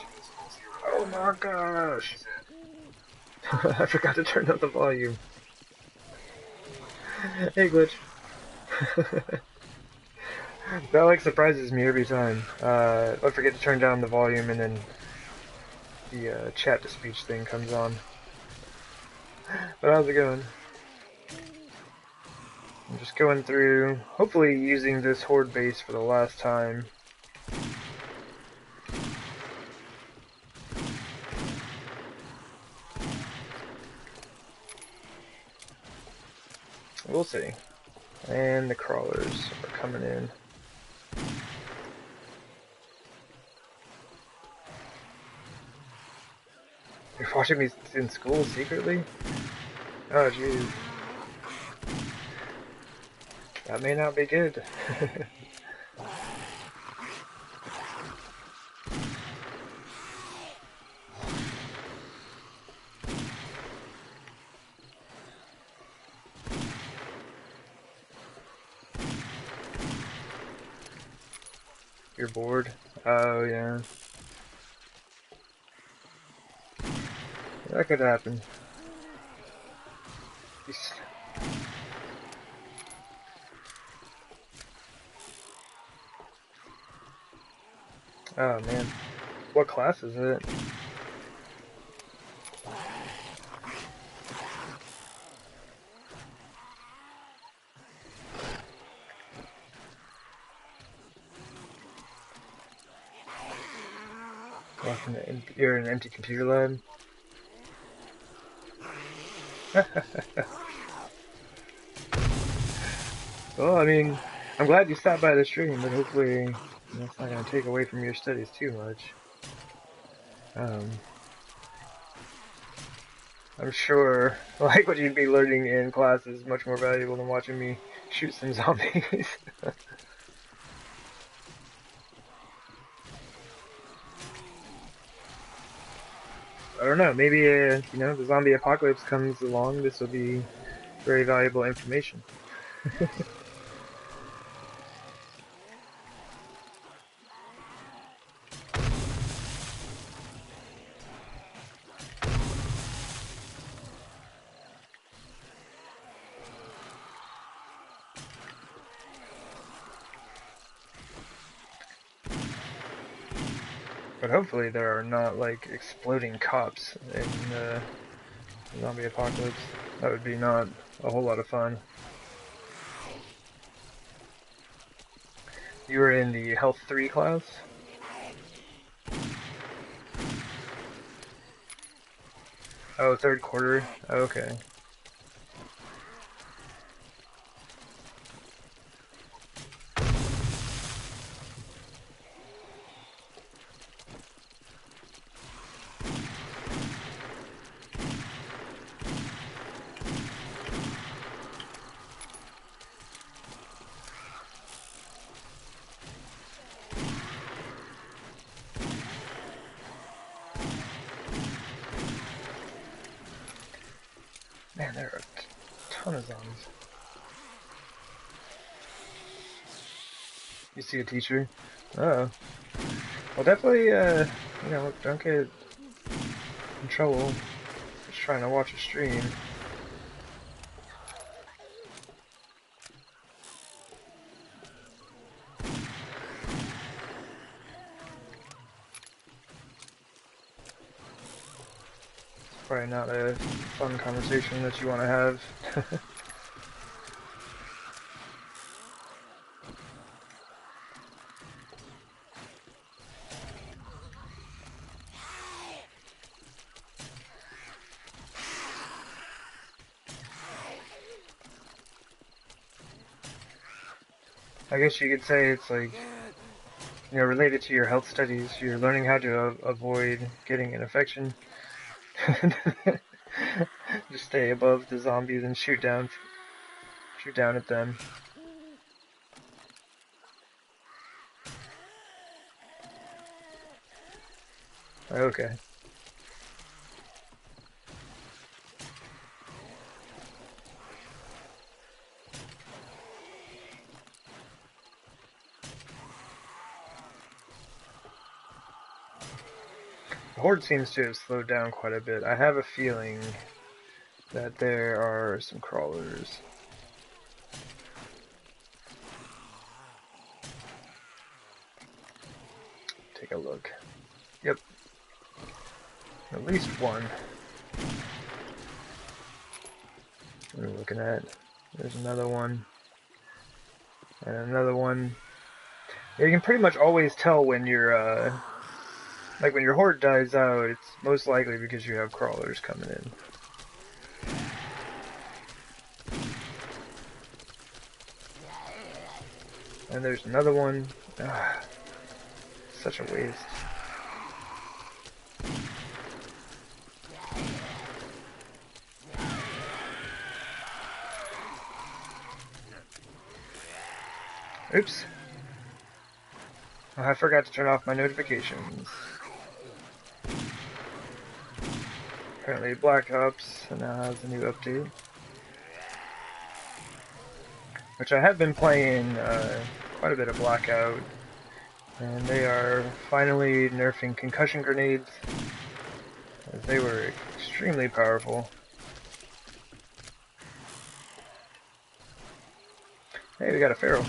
Oh my gosh! I forgot to turn up the volume. Hey, glitch. That like surprises me every time. I forget to turn down the volume and then the chat to speech thing comes on. But how's it going? I'm just going through, hopefully using this Horde base for the last time. We'll see. And the crawlers are coming in. You're watching me in school secretly? Oh, jeez. That may not be good. You're bored? Oh, yeah. That could happen. Oh, man. What class is it? You're in an empty computer lab? Well, I mean, I'm glad you stopped by the stream, but hopefully that's not going to take away from your studies too much. I'm sure, like, what you'd be learning in class is much more valuable than watching me shoot some zombies. I don't know, maybe, you know, the zombie apocalypse comes along, this will be very valuable information. But hopefully there are not, like, exploding cops in the zombie apocalypse. That would be not a whole lot of fun. You were in the Health 3 class? Oh, third quarter? Okay. Man, there are a ton of zombies. You see a teacher? Uh-oh. Well, definitely, you know, don't get in trouble just trying to watch a stream. It's probably not a fun conversation that you want to have. I guess you could say it's like, you know, related to your health studies, you're learning how to avoid getting an infection. Just stay above the zombies and shoot down at them. Okay. The Horde seems to have slowed down quite a bit. I have a feeling that there are some crawlers. Take a look. Yep. At least one. What are we looking at? There's another one. And another one. Yeah, you can pretty much always tell when you're, like when your horde dies out, it's most likely because you have crawlers coming in. And there's another one. Ah, such a waste. Oops. Oh, I forgot to turn off my notifications. Apparently Black Ops now has a new update. Which I have been playing quite a bit of Blackout. And they are finally nerfing concussion grenades. As they were extremely powerful. Hey, we got a feral.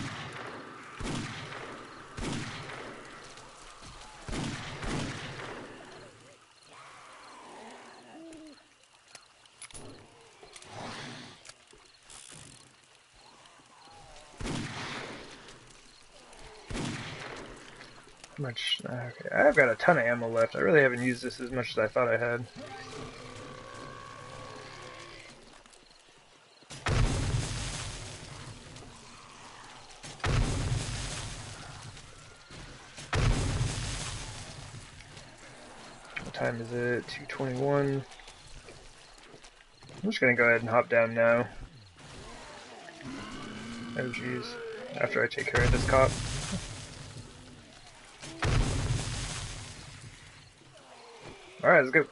Much. Okay, I've got a ton of ammo left. I really haven't used this as much as I thought I had. What time is it? 2:21. I'm just gonna go ahead and hop down now. Oh jeez. After I take care of this cop. Alright, let's go.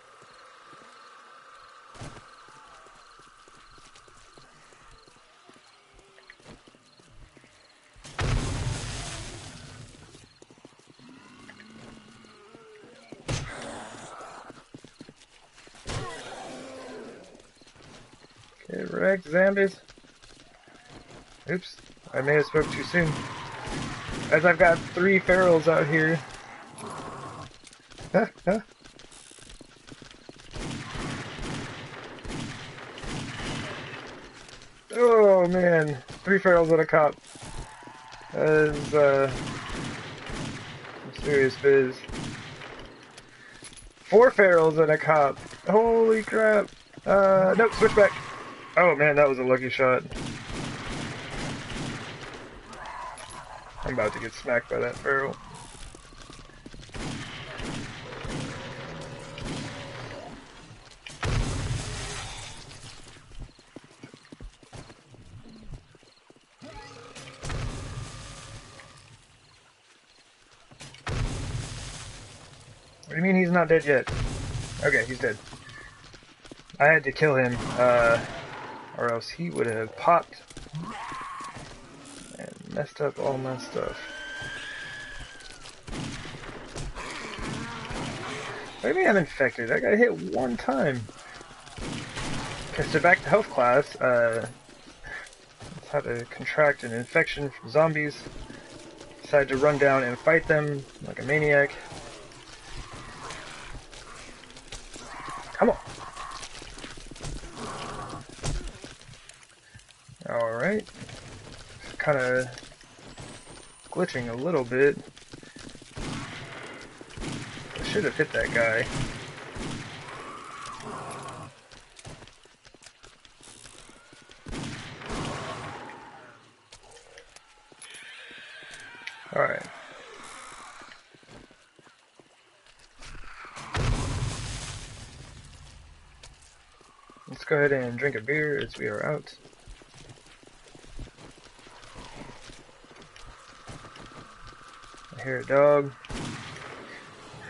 Get wrecked, zombies. Oops, I may have spoke too soon. As I've got 3 ferals out here. Oh man, 3 ferals and a cop. That is some serious biz. 4 ferals and a cop. Holy crap. Nope, switch back. Oh man, that was a lucky shot. I'm about to get smacked by that feral. What do you mean he's not dead yet? Okay, he's dead. I had to kill him, or else he would have popped and messed up all my stuff. What do you mean I'm infected? I got hit one time. Okay, so back to health class, that's how to contract an infection from zombies. Decided to run down and fight them like a maniac. Come on. Alright. Kind of glitching a little bit. I should have hit that guy. Alright. Let's go ahead and drink a beer as we are out. I hear a dog.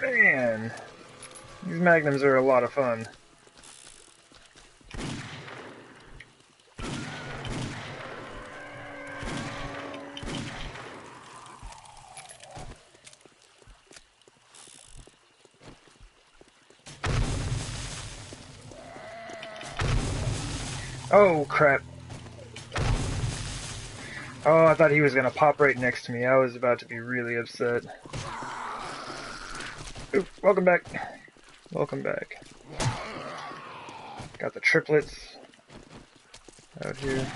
Man, these magnums are a lot of fun. Oh crap. Oh, I thought he was gonna pop right next to me. I was about to be really upset. Ooh, welcome back. welcome back. Got the triplets out here.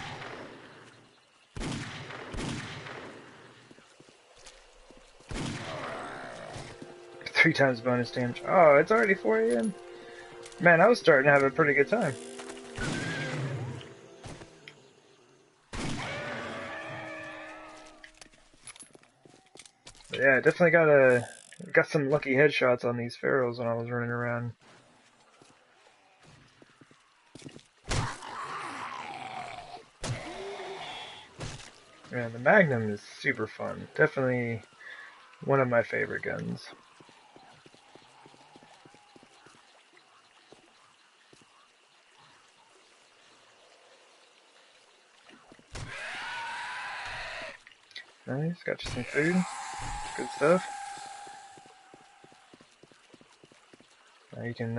Three times bonus damage. Oh, it's already 4 AM? Man, I was starting to have a pretty good time. But yeah, definitely got some lucky headshots on these pharaohs when I was running around. Man, the Magnum is super fun. Definitely one of my favorite guns. Nice, got you some food. Good stuff. Now you can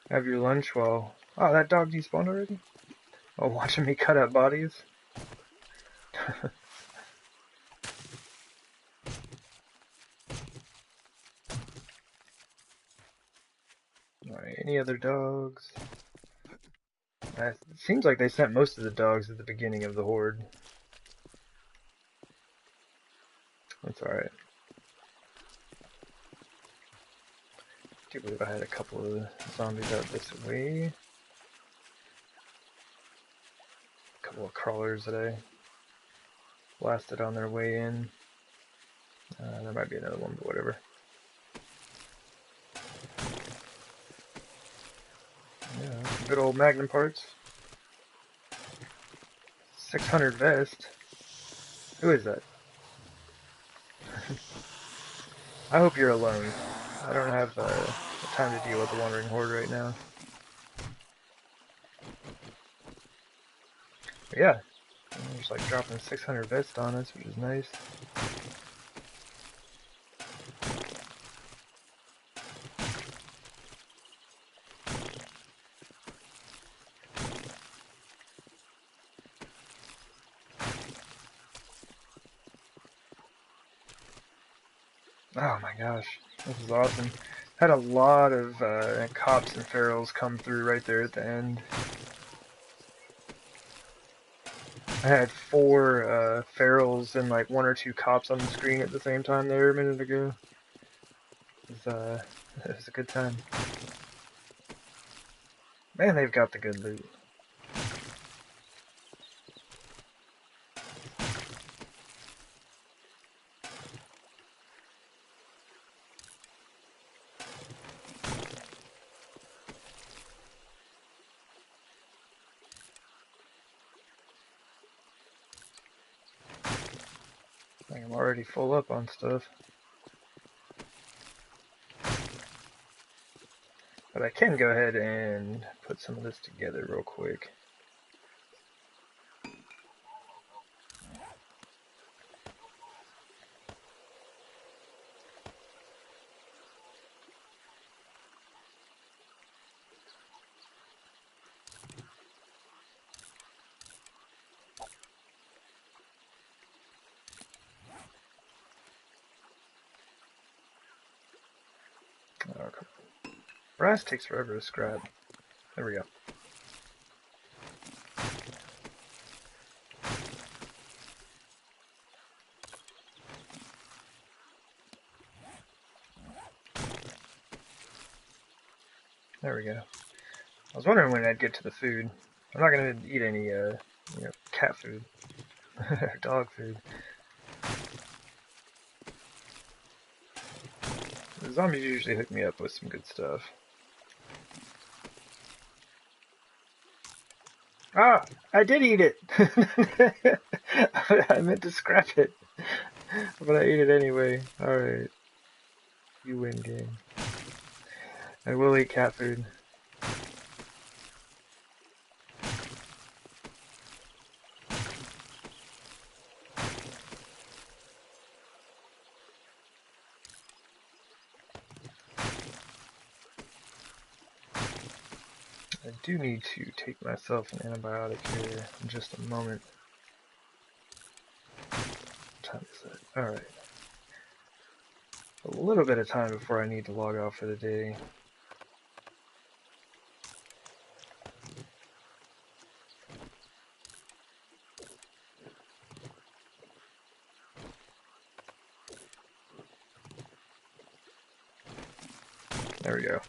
have your lunch while... Oh, that dog despawned already? Oh, watching me cut up bodies? Alright, any other dogs? It seems like they sent most of the dogs at the beginning of the Horde. That's alright. I can't believe I had a couple of zombies out this way. A couple of crawlers that I blasted on their way in. There might be another one, but whatever. Yeah, good old Magnum parts. 600 vest. Who is that? I hope you're alone. I don't have time to deal with the Wandering Horde right now. But yeah, they're just like dropping 600 vest on us, which is nice. Oh my gosh, this is awesome. Had a lot of cops and pharaohs come through right there at the end. I had 4 pharaohs and like 1 or 2 cops on the screen at the same time there a minute ago. It was a good time. Man, they've got the good loot. I'm already full up on stuff. But I can go ahead and put some of this together real quick. Okay. Brass takes forever to scrap. There we go. There we go. I was wondering when I'd get to the food. I'm not gonna eat any, cat food. Or dog food. The zombies usually hook me up with some good stuff. Ah! I did eat it! I meant to scrap it. But I ate it anyway. Alright. You win, game. I will eat cat food. I do need to take myself an antibiotic here in just a moment. What time is that? Alright. little bit of time before I need to log off for the day. There we go.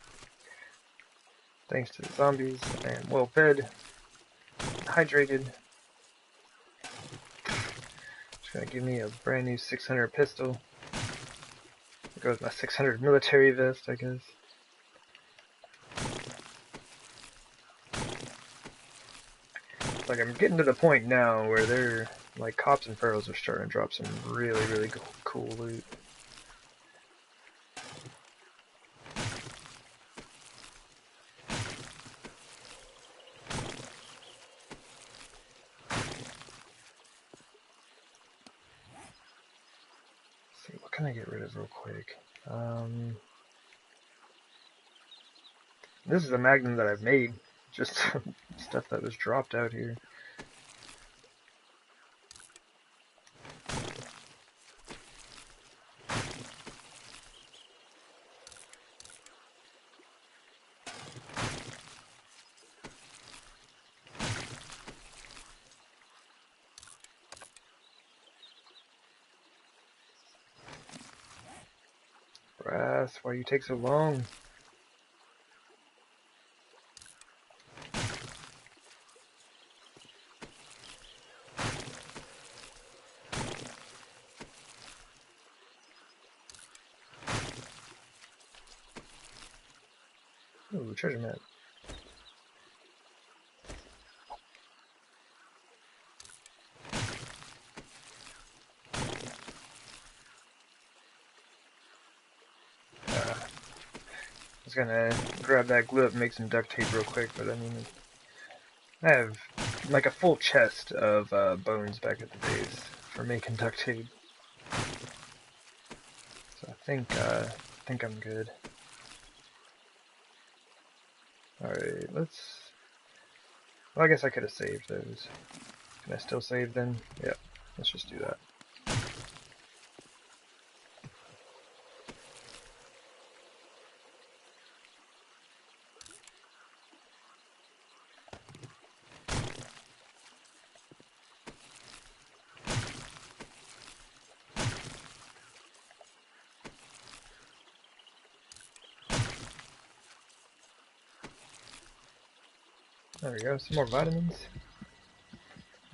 Thanks to the zombies, I am well fed, hydrated. It's gonna give me a brand new 600 pistol. It goes with my 600 military vest, I guess. Like, I'm getting to the point now where they're, like, cops and ferals are starting to drop some really, really cool loot. Let's see, what can I get rid of real quick? This is a magnum that I've made, just stuff that was dropped out here. Brass, why you take so long? Ooh, treasure map. I was gonna grab that glue up and make some duct tape real quick, but I mean, I have like a full chest of bones back at the base for making duct tape. So I think I'm good. Alright, let's... Well, I guess I could have saved those. Can I still save then? Yep, let's just do that. There we go, some more vitamins.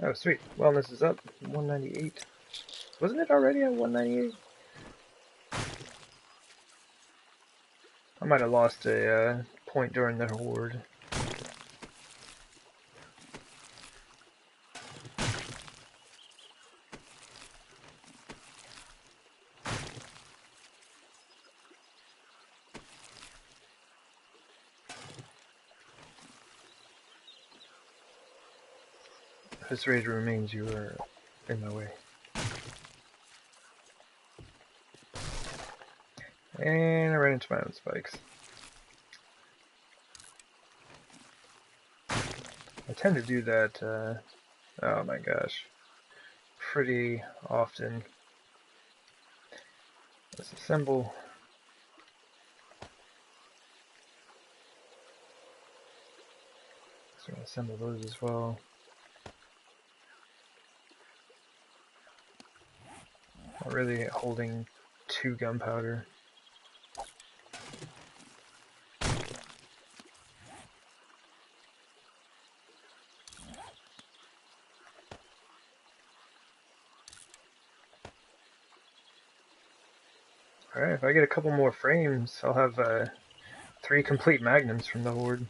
Oh, sweet. Wellness is up. 198. Wasn't it already at 198? I might have lost a point during the Horde. If this rage remains, you are in my way. And I ran into my own spikes. I tend to do that, oh my gosh, pretty often. Let's assemble. So I'm going to assemble those as well. Not really holding 2 gunpowder. Alright, if I get a couple more frames, I'll have 3 complete magnums from the Horde.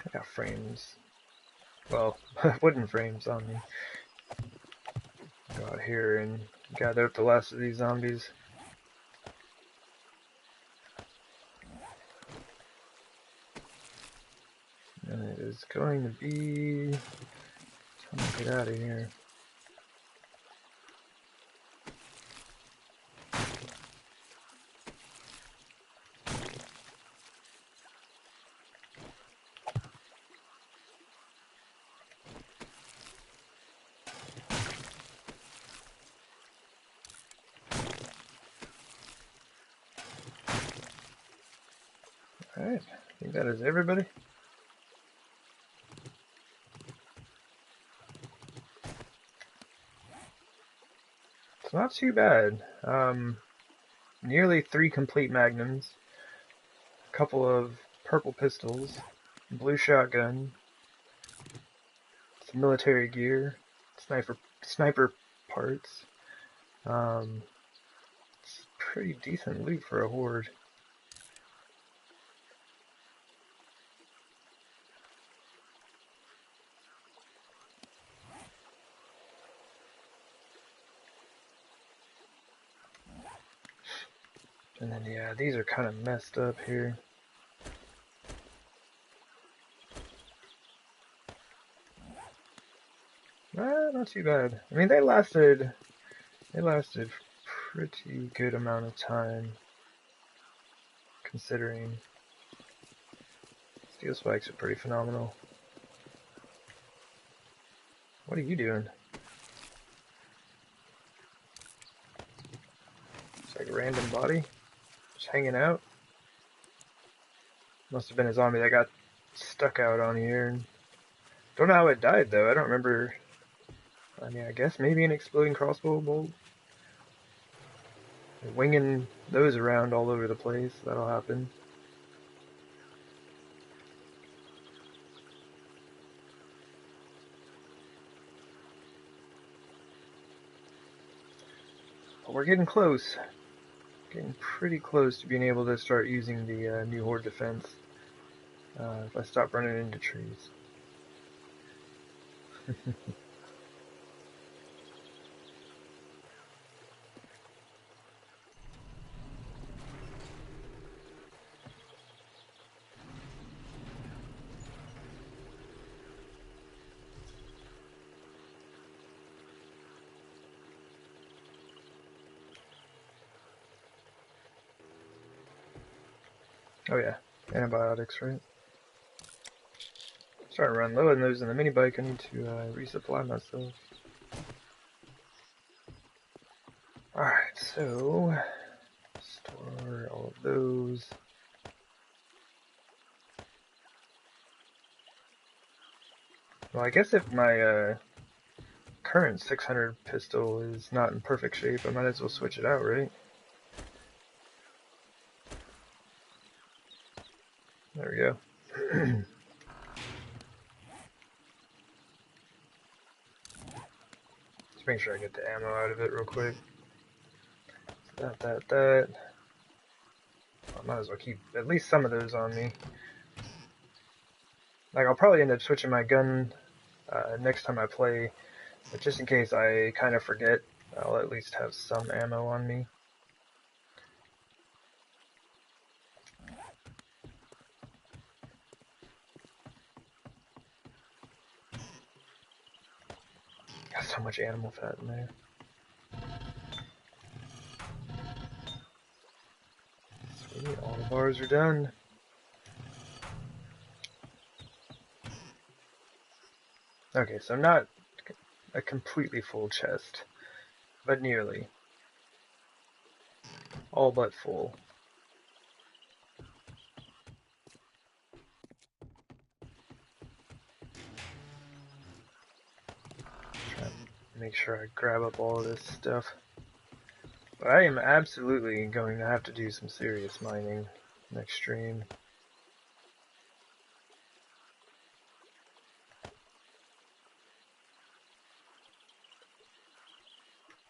I got frames. Well, wooden frames on me. Go out here and gather up the last of these zombies. And it is going to be time to get out of here. Alright, I think that is everybody. It's not too bad. Nearly 3 complete magnums, a couple of purple pistols, blue shotgun, some military gear, sniper parts. It's pretty decent loot for a horde. And then, yeah, these are kind of messed up here. Not too bad. I mean, they lasted pretty good amount of time, considering steel spikes are pretty phenomenal. What are you doing? It's like a random body, just hanging out. Must have been a zombie that got stuck out on here. Don't know how it died though. I don't remember. I mean, I guess maybe an exploding crossbow bolt. Winging those around all over the place. That'll happen. But we're getting close. Getting pretty close to being able to start using the new Horde defense. If I stop running into trees. Oh yeah, antibiotics, right? Starting to run low on those in the mini bike. I need to resupply myself. Alright, so store all of those. Well, I guess if my current 600 pistol is not in perfect shape, I might as well switch it out, right? There we go. Let's make sure I get the ammo out of it real quick. That. I might as well keep at least some of those on me. Like, I'll probably end up switching my gun next time I play, but just in case I kind of forget, I'll at least have some ammo on me. Got so much animal fat in there. Sweet, all the bars are done. Okay, so not a completely full chest, but nearly. All but full. Try to make sure I grab up all of this stuff. But I am absolutely going to have to do some serious mining next stream.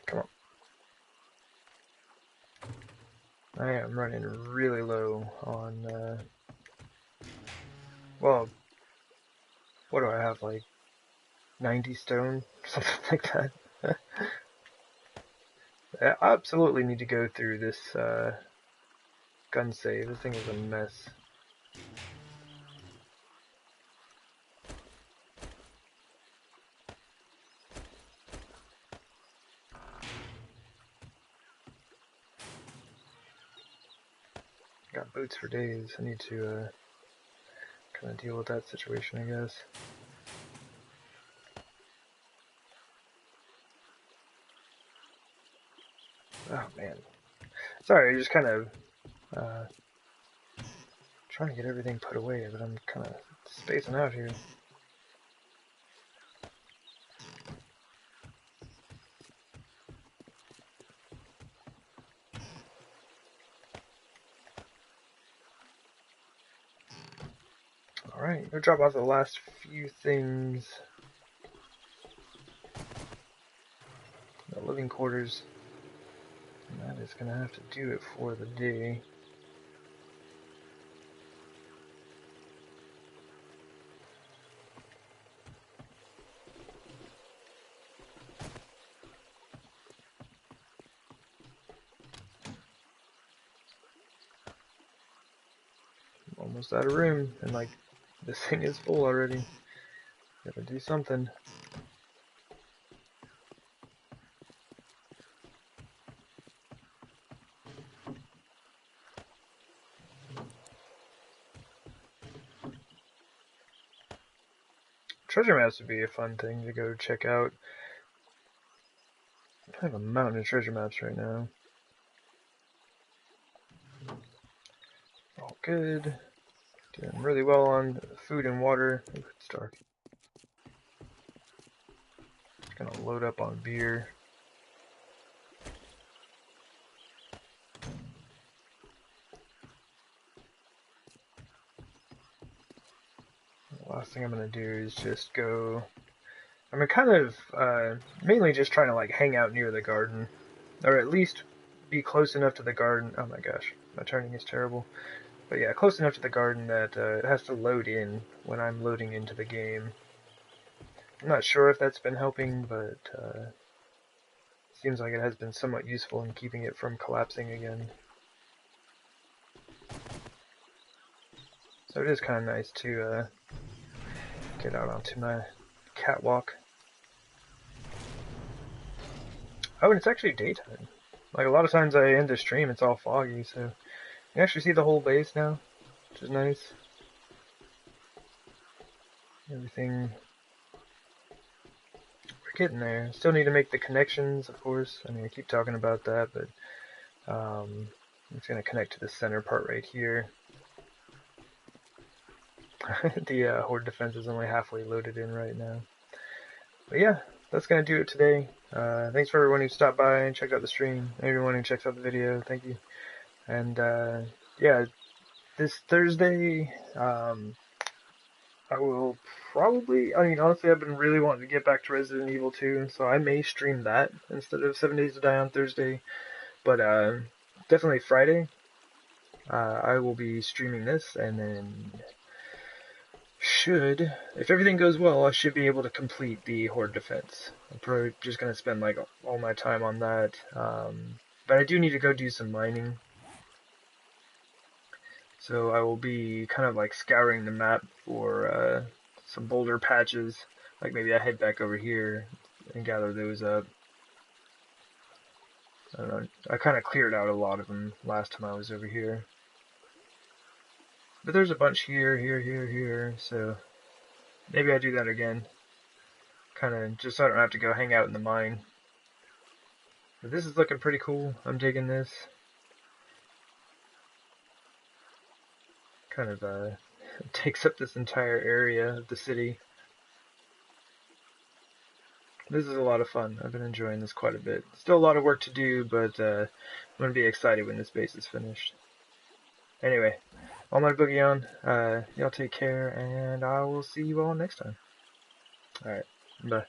Come on. I am running really low on, well, what do I have, like 90 stone? Something like that. I absolutely need to go through this gun save. This thing is a mess. Got boots for days. I need to kind of deal with that situation, I guess. Oh man. Sorry, just kind of trying trying to get everything put away, but I'm kind of spacing out here. Alright, we'll drop off the last few things. The living quarters. And that is going to have to do it for the day. Almost out of room, and like, this thing is full already. Gotta do something. Treasure maps would be a fun thing to go check out. I have a mountain of treasure maps right now. All good. Doing really well on food and water. Ooh, it's dark. Gonna load up on beer. The last thing I'm gonna do is just go. I'm kind of mainly just trying to like hang out near the garden, or at least be close enough to the garden. Oh my gosh, my turning is terrible. But yeah, close enough to the garden that it has to load in when I'm loading into the game. I'm not sure if that's been helping, but seems like it has been somewhat useful in keeping it from collapsing again. So it is kind of nice to get out onto my catwalk. Oh, and it's actually daytime. Like, a lot of times I end the stream, it's all foggy, so you can actually see the whole base now, which is nice. Everything, we're getting there. Still need to make the connections, of course. I mean, I keep talking about that, but I'm just going to connect to the center part right here. The Horde defense is only halfway loaded in right now. But yeah, that's going to do it today. Thanks for everyone who stopped by and checked out the stream. Everyone who checks out the video, thank you. And yeah, this Thursday, I will probably, I mean, honestly, I've been really wanting to get back to Resident Evil 2, so I may stream that instead of 7 Days to Die on Thursday. But definitely Friday, I will be streaming this, and then if everything goes well, I should be able to complete the Horde defense. I'm probably just going to spend like all my time on that. But I do need to go do some mining. So I will be kind of like scouring the map for some boulder patches. Like maybe I head back over here and gather those up. I don't know. I kind of cleared out a lot of them last time I was over here. But there's a bunch here, so maybe I do that again. Kind of just so I don't have to go hang out in the mine. But this is looking pretty cool. I'm digging this. Kind of takes up this entire area of the city. This is a lot of fun. I've been enjoying this quite a bit. Still a lot of work to do, but I'm going to be excited when this base is finished. Anyway, all my boogie on. Y'all take care, and I will see you all next time. Alright, bye.